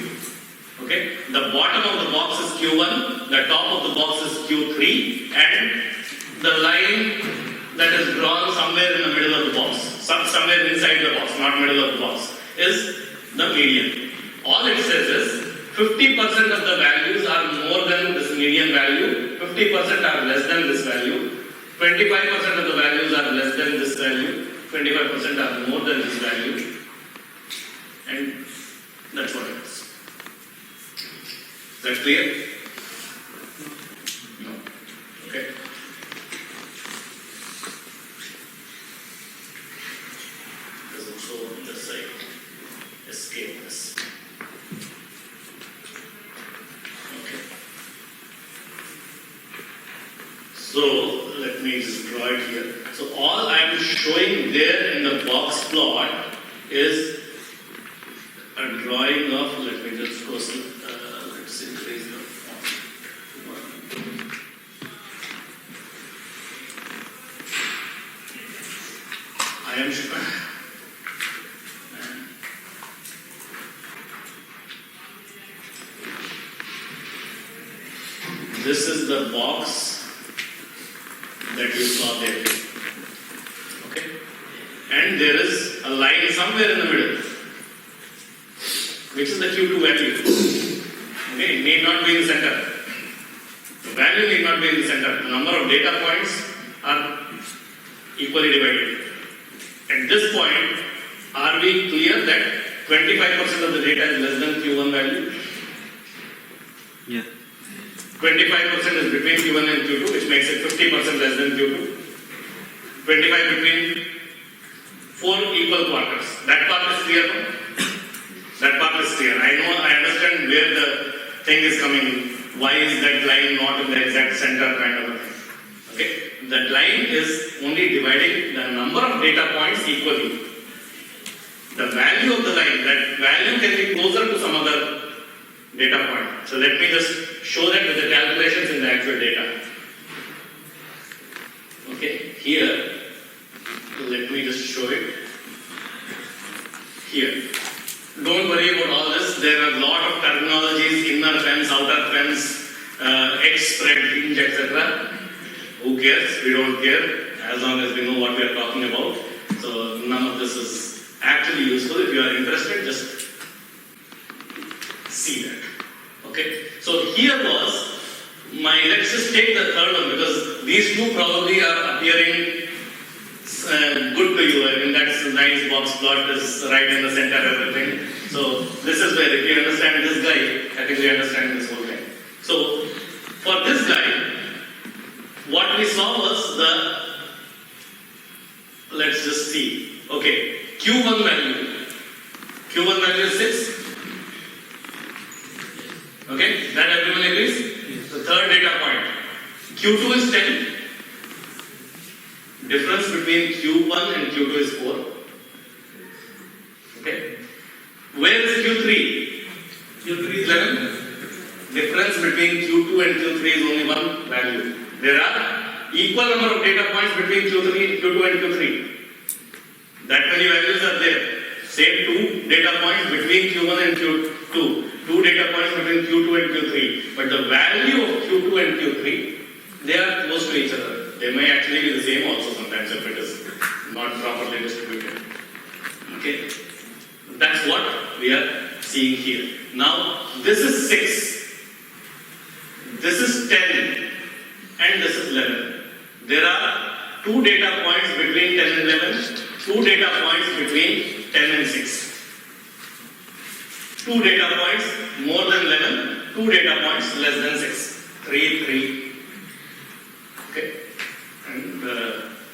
Okay? The bottom of the box is Q1, the top of the box is Q3, and the line that is drawn somewhere in the middle of the box, somewhere inside the box, not middle of the box, is the median. All it says is 50% of the values are more than this median value, 50% are less than this value, 25% of the values are less than this value, 25% are more than this value, and that's what it is. Is that clear? No. Okay. So just like escape this. Okay. So let me just draw it here. So all I am showing there in the box plot is a drawing of, let me just go see, let's increase the font. I am sure. This is the box that you saw there. Okay? And there is a line somewhere in the middle, which is the Q2 value. Okay? It need not be in the center. The value need not be in the center. The number of data points are equally divided. At this point, are we clear that 25% of the data is less than Q1 value? Yeah. 25% is between Q1 and Q2, which makes it 50% less than Q2. 25 between 4 equal quarters. That part is clear now? That part is clear. I understand where the thing is coming. Why is that line not in the exact center kind of a thing? Okay? That line is only dividing the number of data points equally. The value of the line, that value can be closer to some other data point. So let me just show that with the calculations in the actual data. Okay, here, let me just show it. Here. Don't worry about all this. There are a lot of terminologies, inner fence, outer fence, X spread, hinge, etc. Who cares? We don't care, as long as we know what we are talking about. So none of this is actually useful. If you are interested, just see that. Okay, so here was my, let's just take the third one because these two probably are appearing good to you. I mean, that's a nice box plot, is right in the center, everything. So this is where, if you understand this guy, I think we understand this whole thing. So for this guy, what we saw was the, let's just see. Okay, Q1 value. Q1 value is 6. Okay, that everyone agrees? The third data point. Q2 is 10. Difference between Q1 and Q2 is 4. Okay. Where is Q3? Q3 is 11. Difference between Q2 and Q3 is only one value. There are equal number of data points between Q2 and Q3. That many values are there. Same 2 data points between Q1 and Q2. 2 data points between Q2 and Q3. But the value of Q2 and Q3, they are close to each other. They may actually be the same also sometimes if it is not properly distributed. Okay. That's what we are seeing here. Now, this is 6. This is 10. And this is 11. There are 2 data points between 10 and 11. 2 data points between 10 and 6. 2 data points more than 11, 2 data points less than 6. 3, 3. Okay. And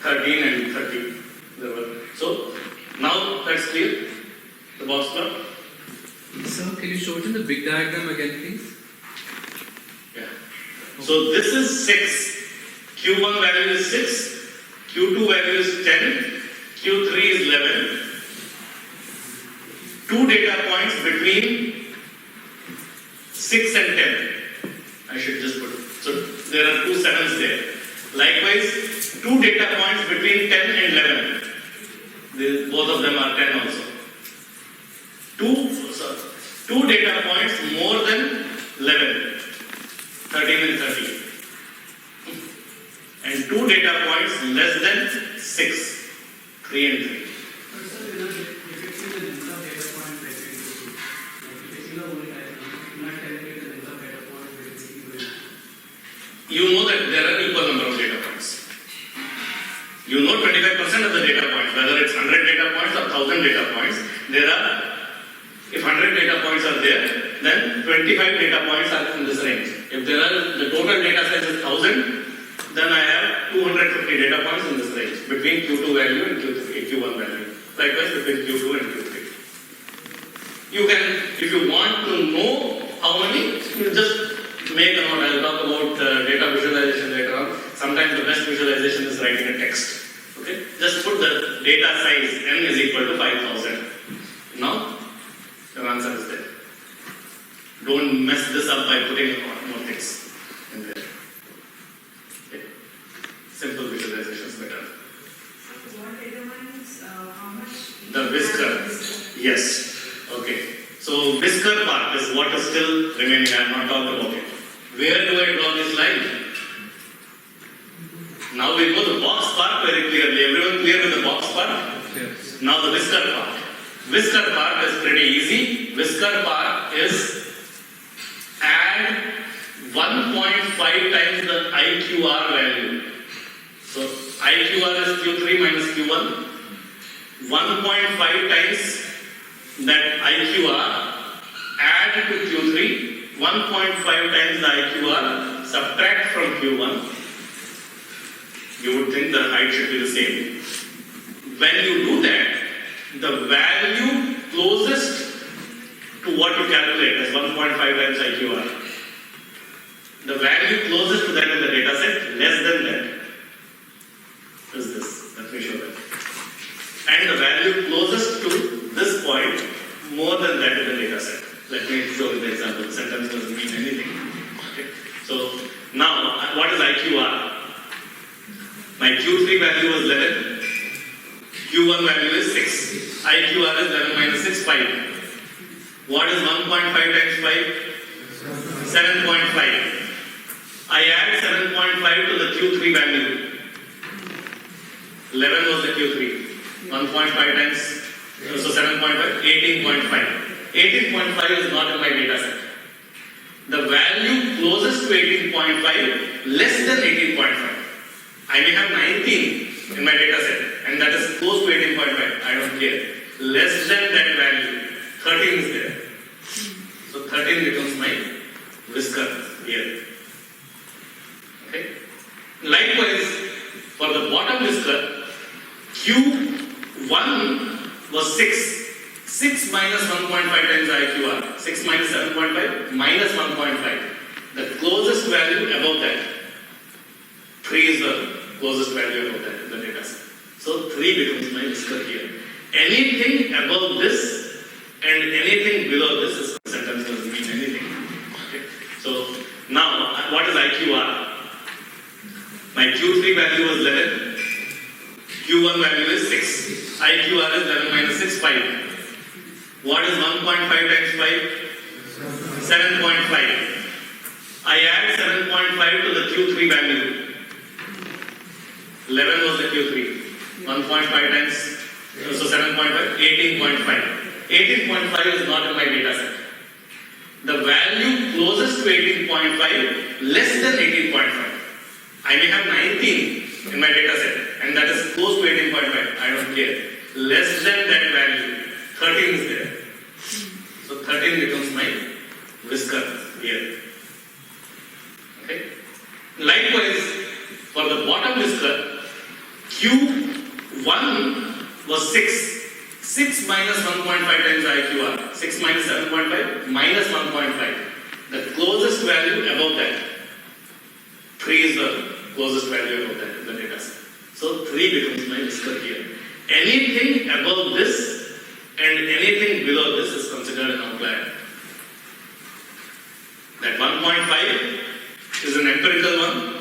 13 and 13. So, now that's clear. The box plot. Sir, can you show it in the big diagram again, please? Yeah. So, this is 6. Q1 value is 6. Q2 value is 10. Q3 is 11. 2 data points between 6 and 10. I should just put it. So there are 2 sevens there. Likewise, 2 data points between 10 and 11. Both of them are 10 also. 2 data points more than 11. 13 and 13. And 2 data points less than 6. 3 and 3. You know that there are equal number of data points. You know 25% of the data points, whether it's 100 data points or 1000 data points, there are, if 100 data points are there, then 25 data points are in this range. If there are, the total data size is 1000, then I have 250 data points in this range between Q2 value and Q1 value. Likewise between Q2 and Q3. You can, if you want to know how many, you just make a note. I'll talk about data visualization later on. Sometimes the best visualization is writing a text. Okay? Just put the data size n is equal to 5,000. Now, your answer is there. Don't mess this up by putting more things in there. Okay? Simple visualization is better. What determines how much? The whisker. Yes. Okay. So whisker part is what is still remaining. I have not talked about it. Where do I draw this line? Now we know the box part very clearly. Everyone clear with the box part? Yes. Now the whisker part. Whisker part is pretty easy. Whisker part is add 1.5 times the IQR value. So IQR is Q3 minus Q1. 1.5 times that IQR, add to Q3, 1.5 times the IQR, subtract from Q1. You would think the height should be the same. When you do that, the value closest to what you calculate as 1.5 times IQR, the value closest to that in the data set, less than that, is this. Let me show that. And the value closest to this point, more than that in the data set. Let me show you the example. The sentence doesn't mean anything. Okay. So now, what is IQR? My Q3 value was 11. Q1 value is 6. IQR is 11 minus 6, 5. What is 1.5 times 5? 7.5. I add 7.5 to the Q3 value. 11 was the Q3. 1.5 times, so 7.5, 18.5. 18.5 is not in my data set. The value closest to 18.5, less than 18.5. I may have 19 in my data set, and that is close to 18.5. I don't care. Less than that value, 13 is there. So 13 becomes my whisker here. Okay. Likewise, for the bottom whisker, Q1 was 6. 6 minus 1.5 times IQR. 6 minus 7.5 minus 1.5. The closest value above that. 3 is the closest value above that in the data set. So 3 becomes my whisker here. Anything above this and anything below this is sentence doesn't mean anything. Okay. So now what is IQR? My Q3 value was 11. Q1 value is 6. IQR is 11 minus 6, 5. What is 1.5 times 5? 7.5. I add 7.5 to the Q3 value. 11 was the Q3. 1.5 times, so 7.5, 18.5. 18.5 is not in my data set. The value closest to 18.5, less than 18.5. I may have 19 in my data set, and that is close to 18.5. I don't care. Less than that value, 13 is there. So 13 becomes my whisker here. Okay. Likewise, for the bottom whisker, Q1 was 6. 6 minus 1.5 times IQR. 6 minus 7.5 minus 1.5. The closest value above that. 3 is the closest value above that in the data set. So 3 becomes my whisker here. Anything above this and anything below this is considered an outlier. That 1.5 is an empirical one.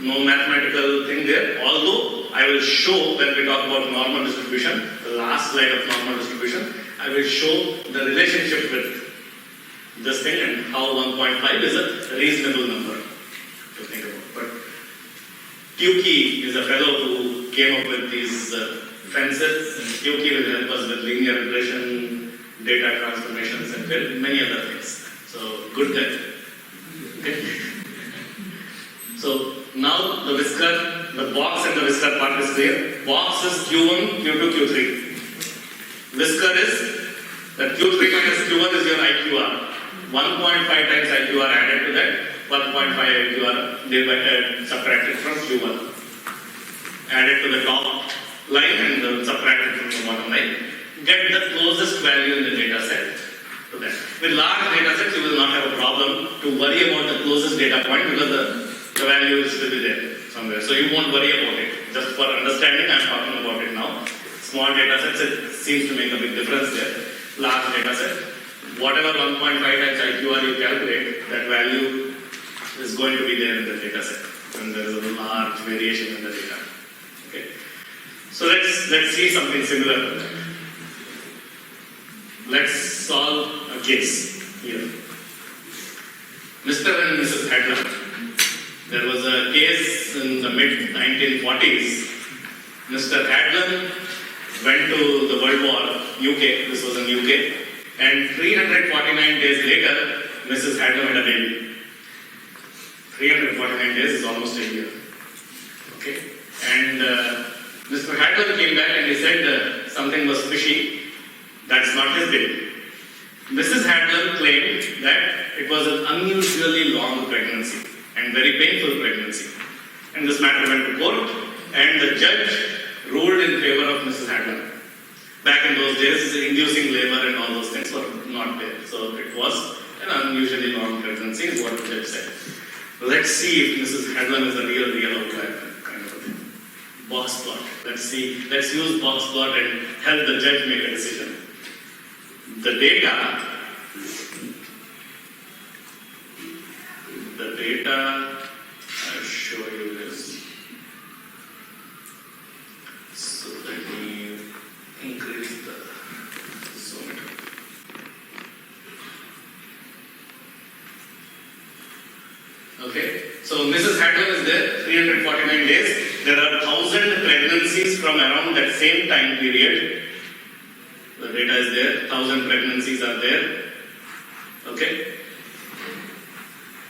No mathematical thing there. Although I will show when we talk about normal distribution, the last slide of normal distribution, I will show the relationship with this thing and how 1.5 is a reasonable number to think about. But Tukey is a fellow who came up with these fences, and Tukey will help us with linear regression, data transformations, and many other things. So good guy. Okay. So now the whisker, the box and the whisker part is clear. Box is Q1, Q2, Q3. Whisker is that Q3 minus Q1 is your IQR. 1.5 times IQR added to that. 1.5 IQR subtracted from Q1. Added to the top line and subtracted from the bottom line. get the closest value in the data set to that. With large data sets, you will not have a problem to worry about the closest data point because the value will still be there somewhere. So you won't worry about it. Just for understanding, I'm talking about it now. Small data sets, it seems to make a big difference there. Large data set, whatever 1.5 times IQR you calculate, that value is going to be there in the data set. And there is a large variation in the data. Okay. So let's see something similar to that. Let's solve a case here. Mr. and Mrs. Hadler. There was a case in the mid 1940s. Mr. Hadler went to the World War, UK, this was in UK, and 349 days later, Mrs. Hadler had a baby. 349 days is almost a year. Okay? And Mr. Hadler came back and he said something was fishy. That's not his baby. Mrs. Hadler claimed that it was an unusually long pregnancy and very painful pregnancy. And this matter went to court, and the judge ruled in favor of Mrs. Hadler. Back in those days, inducing labor and all those things were not there. So it was an unusually long pregnancy, is what the judge said. Let's see if Mrs. Hadler is a real outlier kind of a thing. Box plot. Let's use box plot and help the judge make a decision. The data I'll show you this. So let me increase the zoom. Okay, so Mrs. Hadler is there, 349 days. There are 1,000 pregnancies from around that same time period. The data is there, 1,000 pregnancies are there. Okay.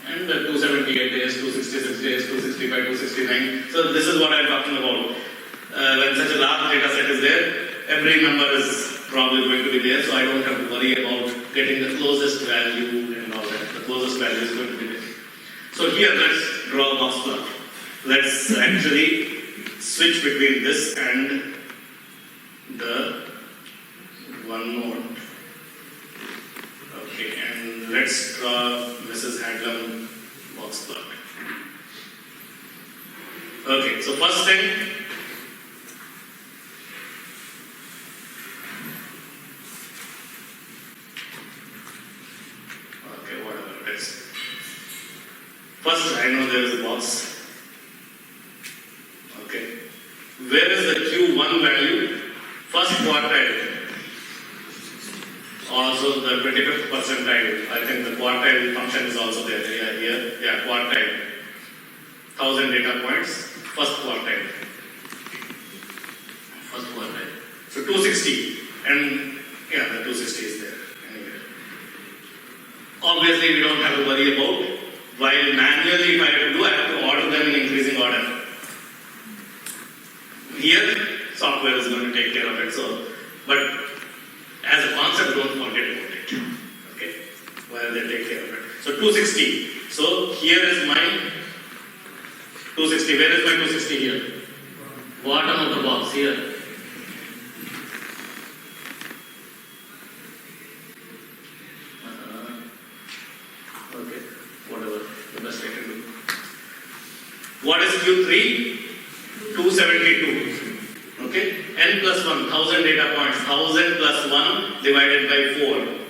And 278 days, 266 days, 265, 269. So this is what I'm talking about. When such a large data set is there, every number is probably going to be there, so I don't have to worry about getting the closest value and all that. The closest value is going to be there. So here, let's draw a box plot. Let's actually switch between this and the one more. Okay, and let's draw Mrs. Hadler box plot. Okay, so first thing, okay, whatever it is. First, I know there is a box. Okay, where is the Q1 value? First quartile. Also the 25th percentile. I think the quartile function is also there. Yeah, here. Yeah, quartile. 1,000 data points. First quartile. First quartile. So 260. And yeah, the 260 is there. Anyway. Obviously, we don't have to worry about. While manually, if I have to do, I have to order them in increasing order. Here, software is going to take care of it. So, but as a concept, don't forget about it. Okay? While they take care of it. So 260. So here is my 260. Where is my 260 here? Bottom of the box here. Okay. Whatever. The best I can do. What is Q3? 272. Okay? N plus 1, 1,000 data points. 1,000 plus 1 divided by 4.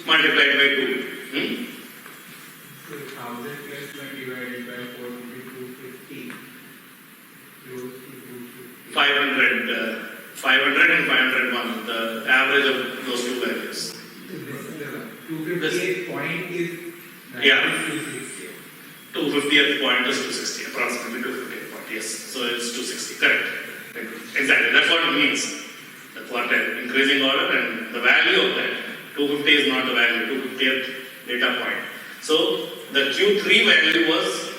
Multiplied by 2. 1,000 plus 1 divided by 4 will be 250. Close to 250. 500 and 501. The average of those two values. 258 point is Yeah. 260. 250th point is 260. Approximately 258 point. Yes. So it's 260. Correct. Exactly. That's what it means. The quartile. Increasing order and the value of that. 250 is not the value. 250th data point. So the Q3 value was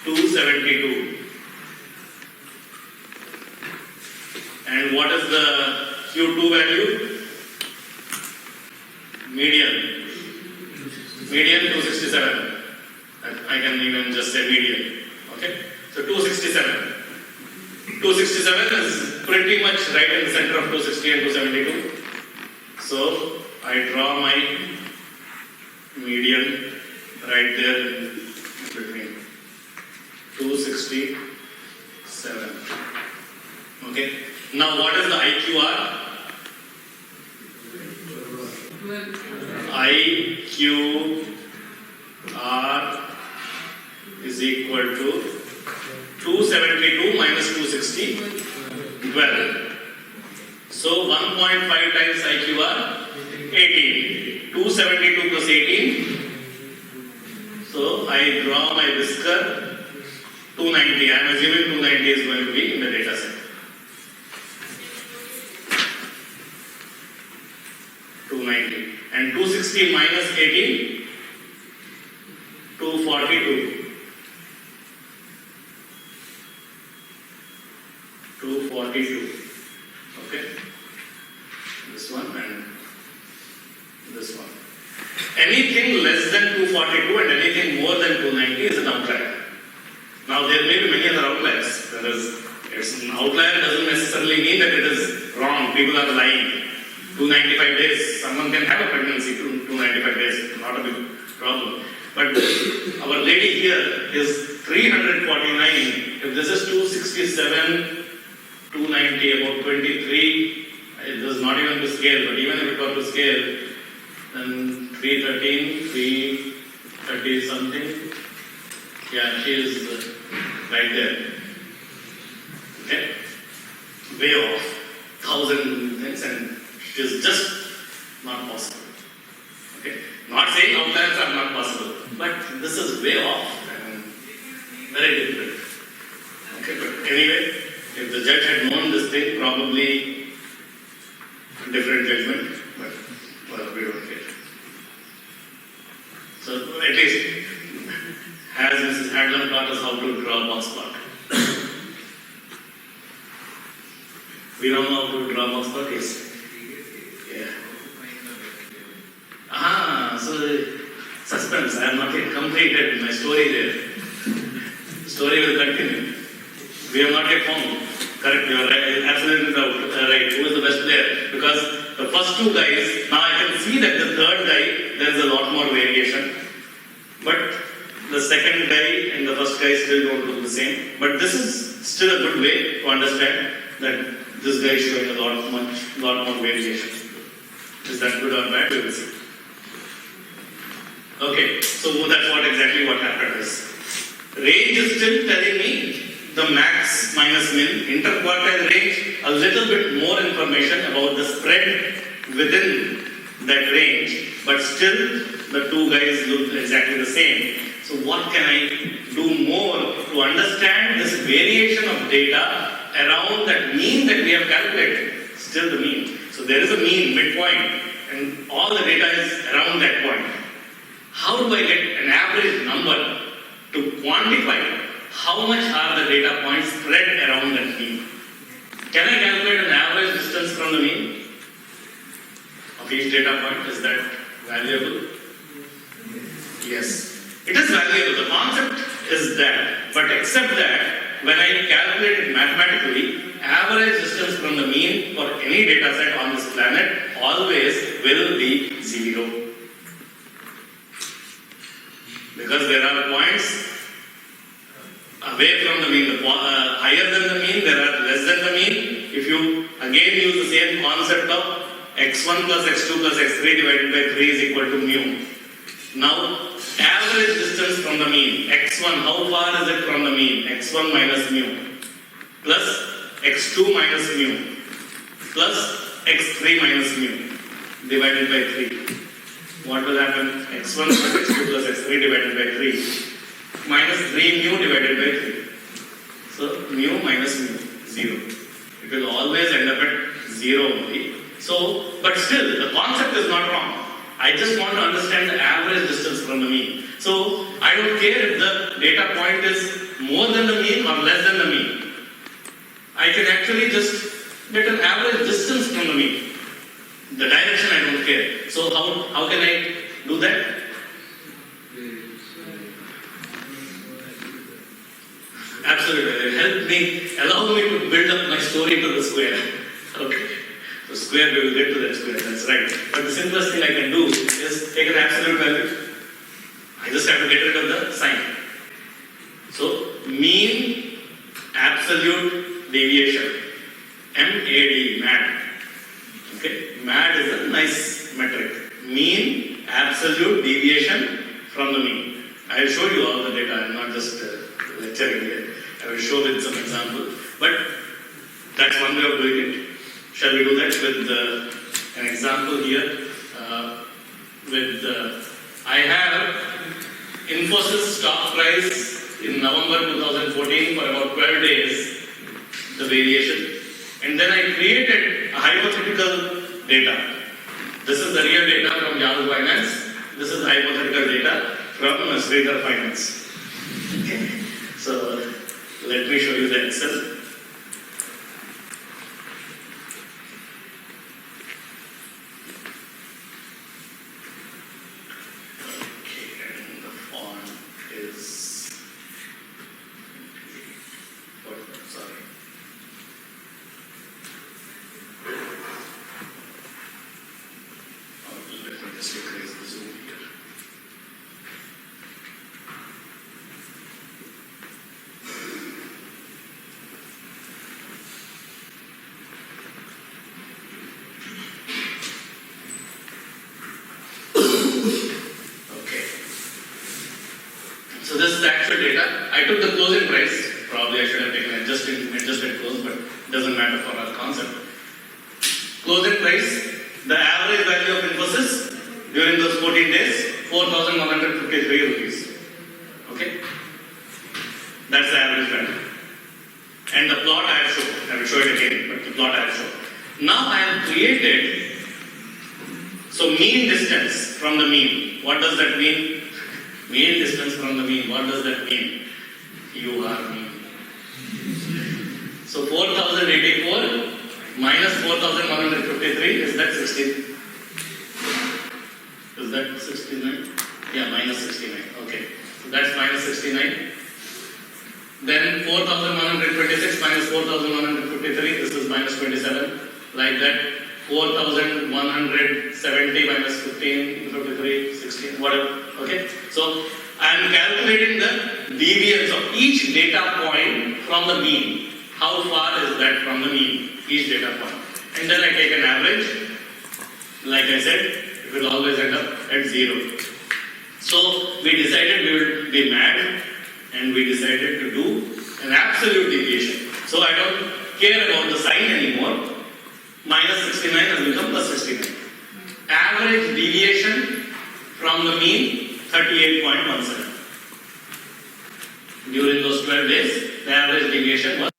272. And what is the Q2 value? Median. Median 267. I can even just say median. Okay? So 267. 267 is pretty much right in the center of 260 and 272. So I draw my median right there in between 267. Okay. Now what is the IQR? IQR is equal to 272 minus 260, 12. So 1.5 times IQR, 18. 272 plus 18. So I draw my whisker, 290. I am assuming 290 is going to be in the data set. 290. And 260 minus 18, 242. 242. Okay. This one and this one. Anything less than 242 and anything more than 290 is an outlier. Now there may be many other outliers. It's an outlier doesn't necessarily mean that it is wrong. People are lying. 295 days. Someone can have a pregnancy 295 days. Not a big problem. But our lady here is 349. If this is 267, 290, about 23. It does not even to scale, but even if it were to scale, then 313, 330 something. Yeah, she is right there. Okay? Way off. 1,000 things, and it is just not possible. Okay? Not saying outliers are not possible, but this is way off and very difficult. Okay, but anyway, if the judge had known this thing, probably different judgment, but well, we don't care. So at least, has Mrs. Adlam taught us how to draw a box plot? We don't know how to draw a box plot, yes? Yeah. So suspense, I have not yet completed my story there. The story will continue. We have not yet found. Correct, you are right, absolutely right. Who is the best player? Because the first two guys, now I can see that the third guy, there is a lot more variation. But the second guy and the first guy still don't look the same. But this is still a good way to understand that this guy is showing a lot more variation. Is that good or bad? We will see. Okay, so that's exactly what happened is. Range is still telling me the max minus min, interquartile range, a little bit more information about the spread within that range, but still the two guys look exactly the same. So what can I do more to understand this variation of data around that mean that we have calculated? Still the mean. So there is a mean, midpoint, and all the data is around that point. How do I get an average number to quantify how much are the data points spread around that mean? Can I calculate an average distance from the mean of each data point? Is that valuable? Yes. It is valuable. The concept is that. But except that, when I calculate it mathematically, average distance from the mean for any data set on this planet always will be 0. Because there are points away from the mean, higher than the mean, there are less than the mean. If you again use the same concept of x1 plus x2 plus x3 divided by 3 is equal to mu. Now, average distance from the mean, x1, how far is it from the mean? x1 minus mu plus x2 minus mu plus x3 minus mu divided by 3. What will happen? x1 plus x2 plus x3 divided by 3 minus 3 mu divided by 3. So mu minus mu, 0. It will always end up at 0 only. So, but still, the concept is not wrong. I just want to understand the average distance from the mean. So, I don't care if the data point is more than the mean or less than the mean. I can actually just get an average distance from the mean. The direction I don't care. So, how can I do that? Absolutely. It helped me, allow me to build up my story to the square. square, we will get to that square, that's right. But the simplest thing I can do is take an absolute value. I just have to get rid of the sign. So, mean absolute deviation, MAD, MAD. Okay, MAD is a nice metric. Mean absolute deviation from the mean. I will show you all the data, I am not just lecturing here. I will show with some example. But that's one way of doing it. Shall we do that with an example here? I have Infosys stock price in November 2014 for about 12 days, the variation. And then I created a hypothetical data. This is the real data from Yahoo Finance. This is the hypothetical data from Sridhar Finance. Okay. So let me show you the Excel. So this is the actual data. I took the closing price. Probably I should have taken adjusted close, but it doesn't matter for our concept. Closing price, the average value of Infosys during those 14 days, 4,153 rupees. Okay? That's the average value. And the plot I have shown. I will show it again, but the plot I have shown. Now I have created, so mean distance from the mean. What does that mean? Mean distance from the mean, what does that mean? You are mean. So 4084 minus 4153, is that 16? Is that 69? Yeah, minus 69. Okay. So that's minus 69. Then 4126 minus 4153, this is minus 27. Like that. 4170 minus 15, 53, 16, whatever. Okay. So I am calculating the deviance of each data point from the mean. How far is that from the mean? Each data point. And then I take an average. Like I said, it will always end up at 0. So we decided we would be mad and we decided to do an absolute deviation. So I don't care about the sign anymore. Minus 69 has become plus 69. Average deviation from the mean 38.17. During those 12 days, the average deviation was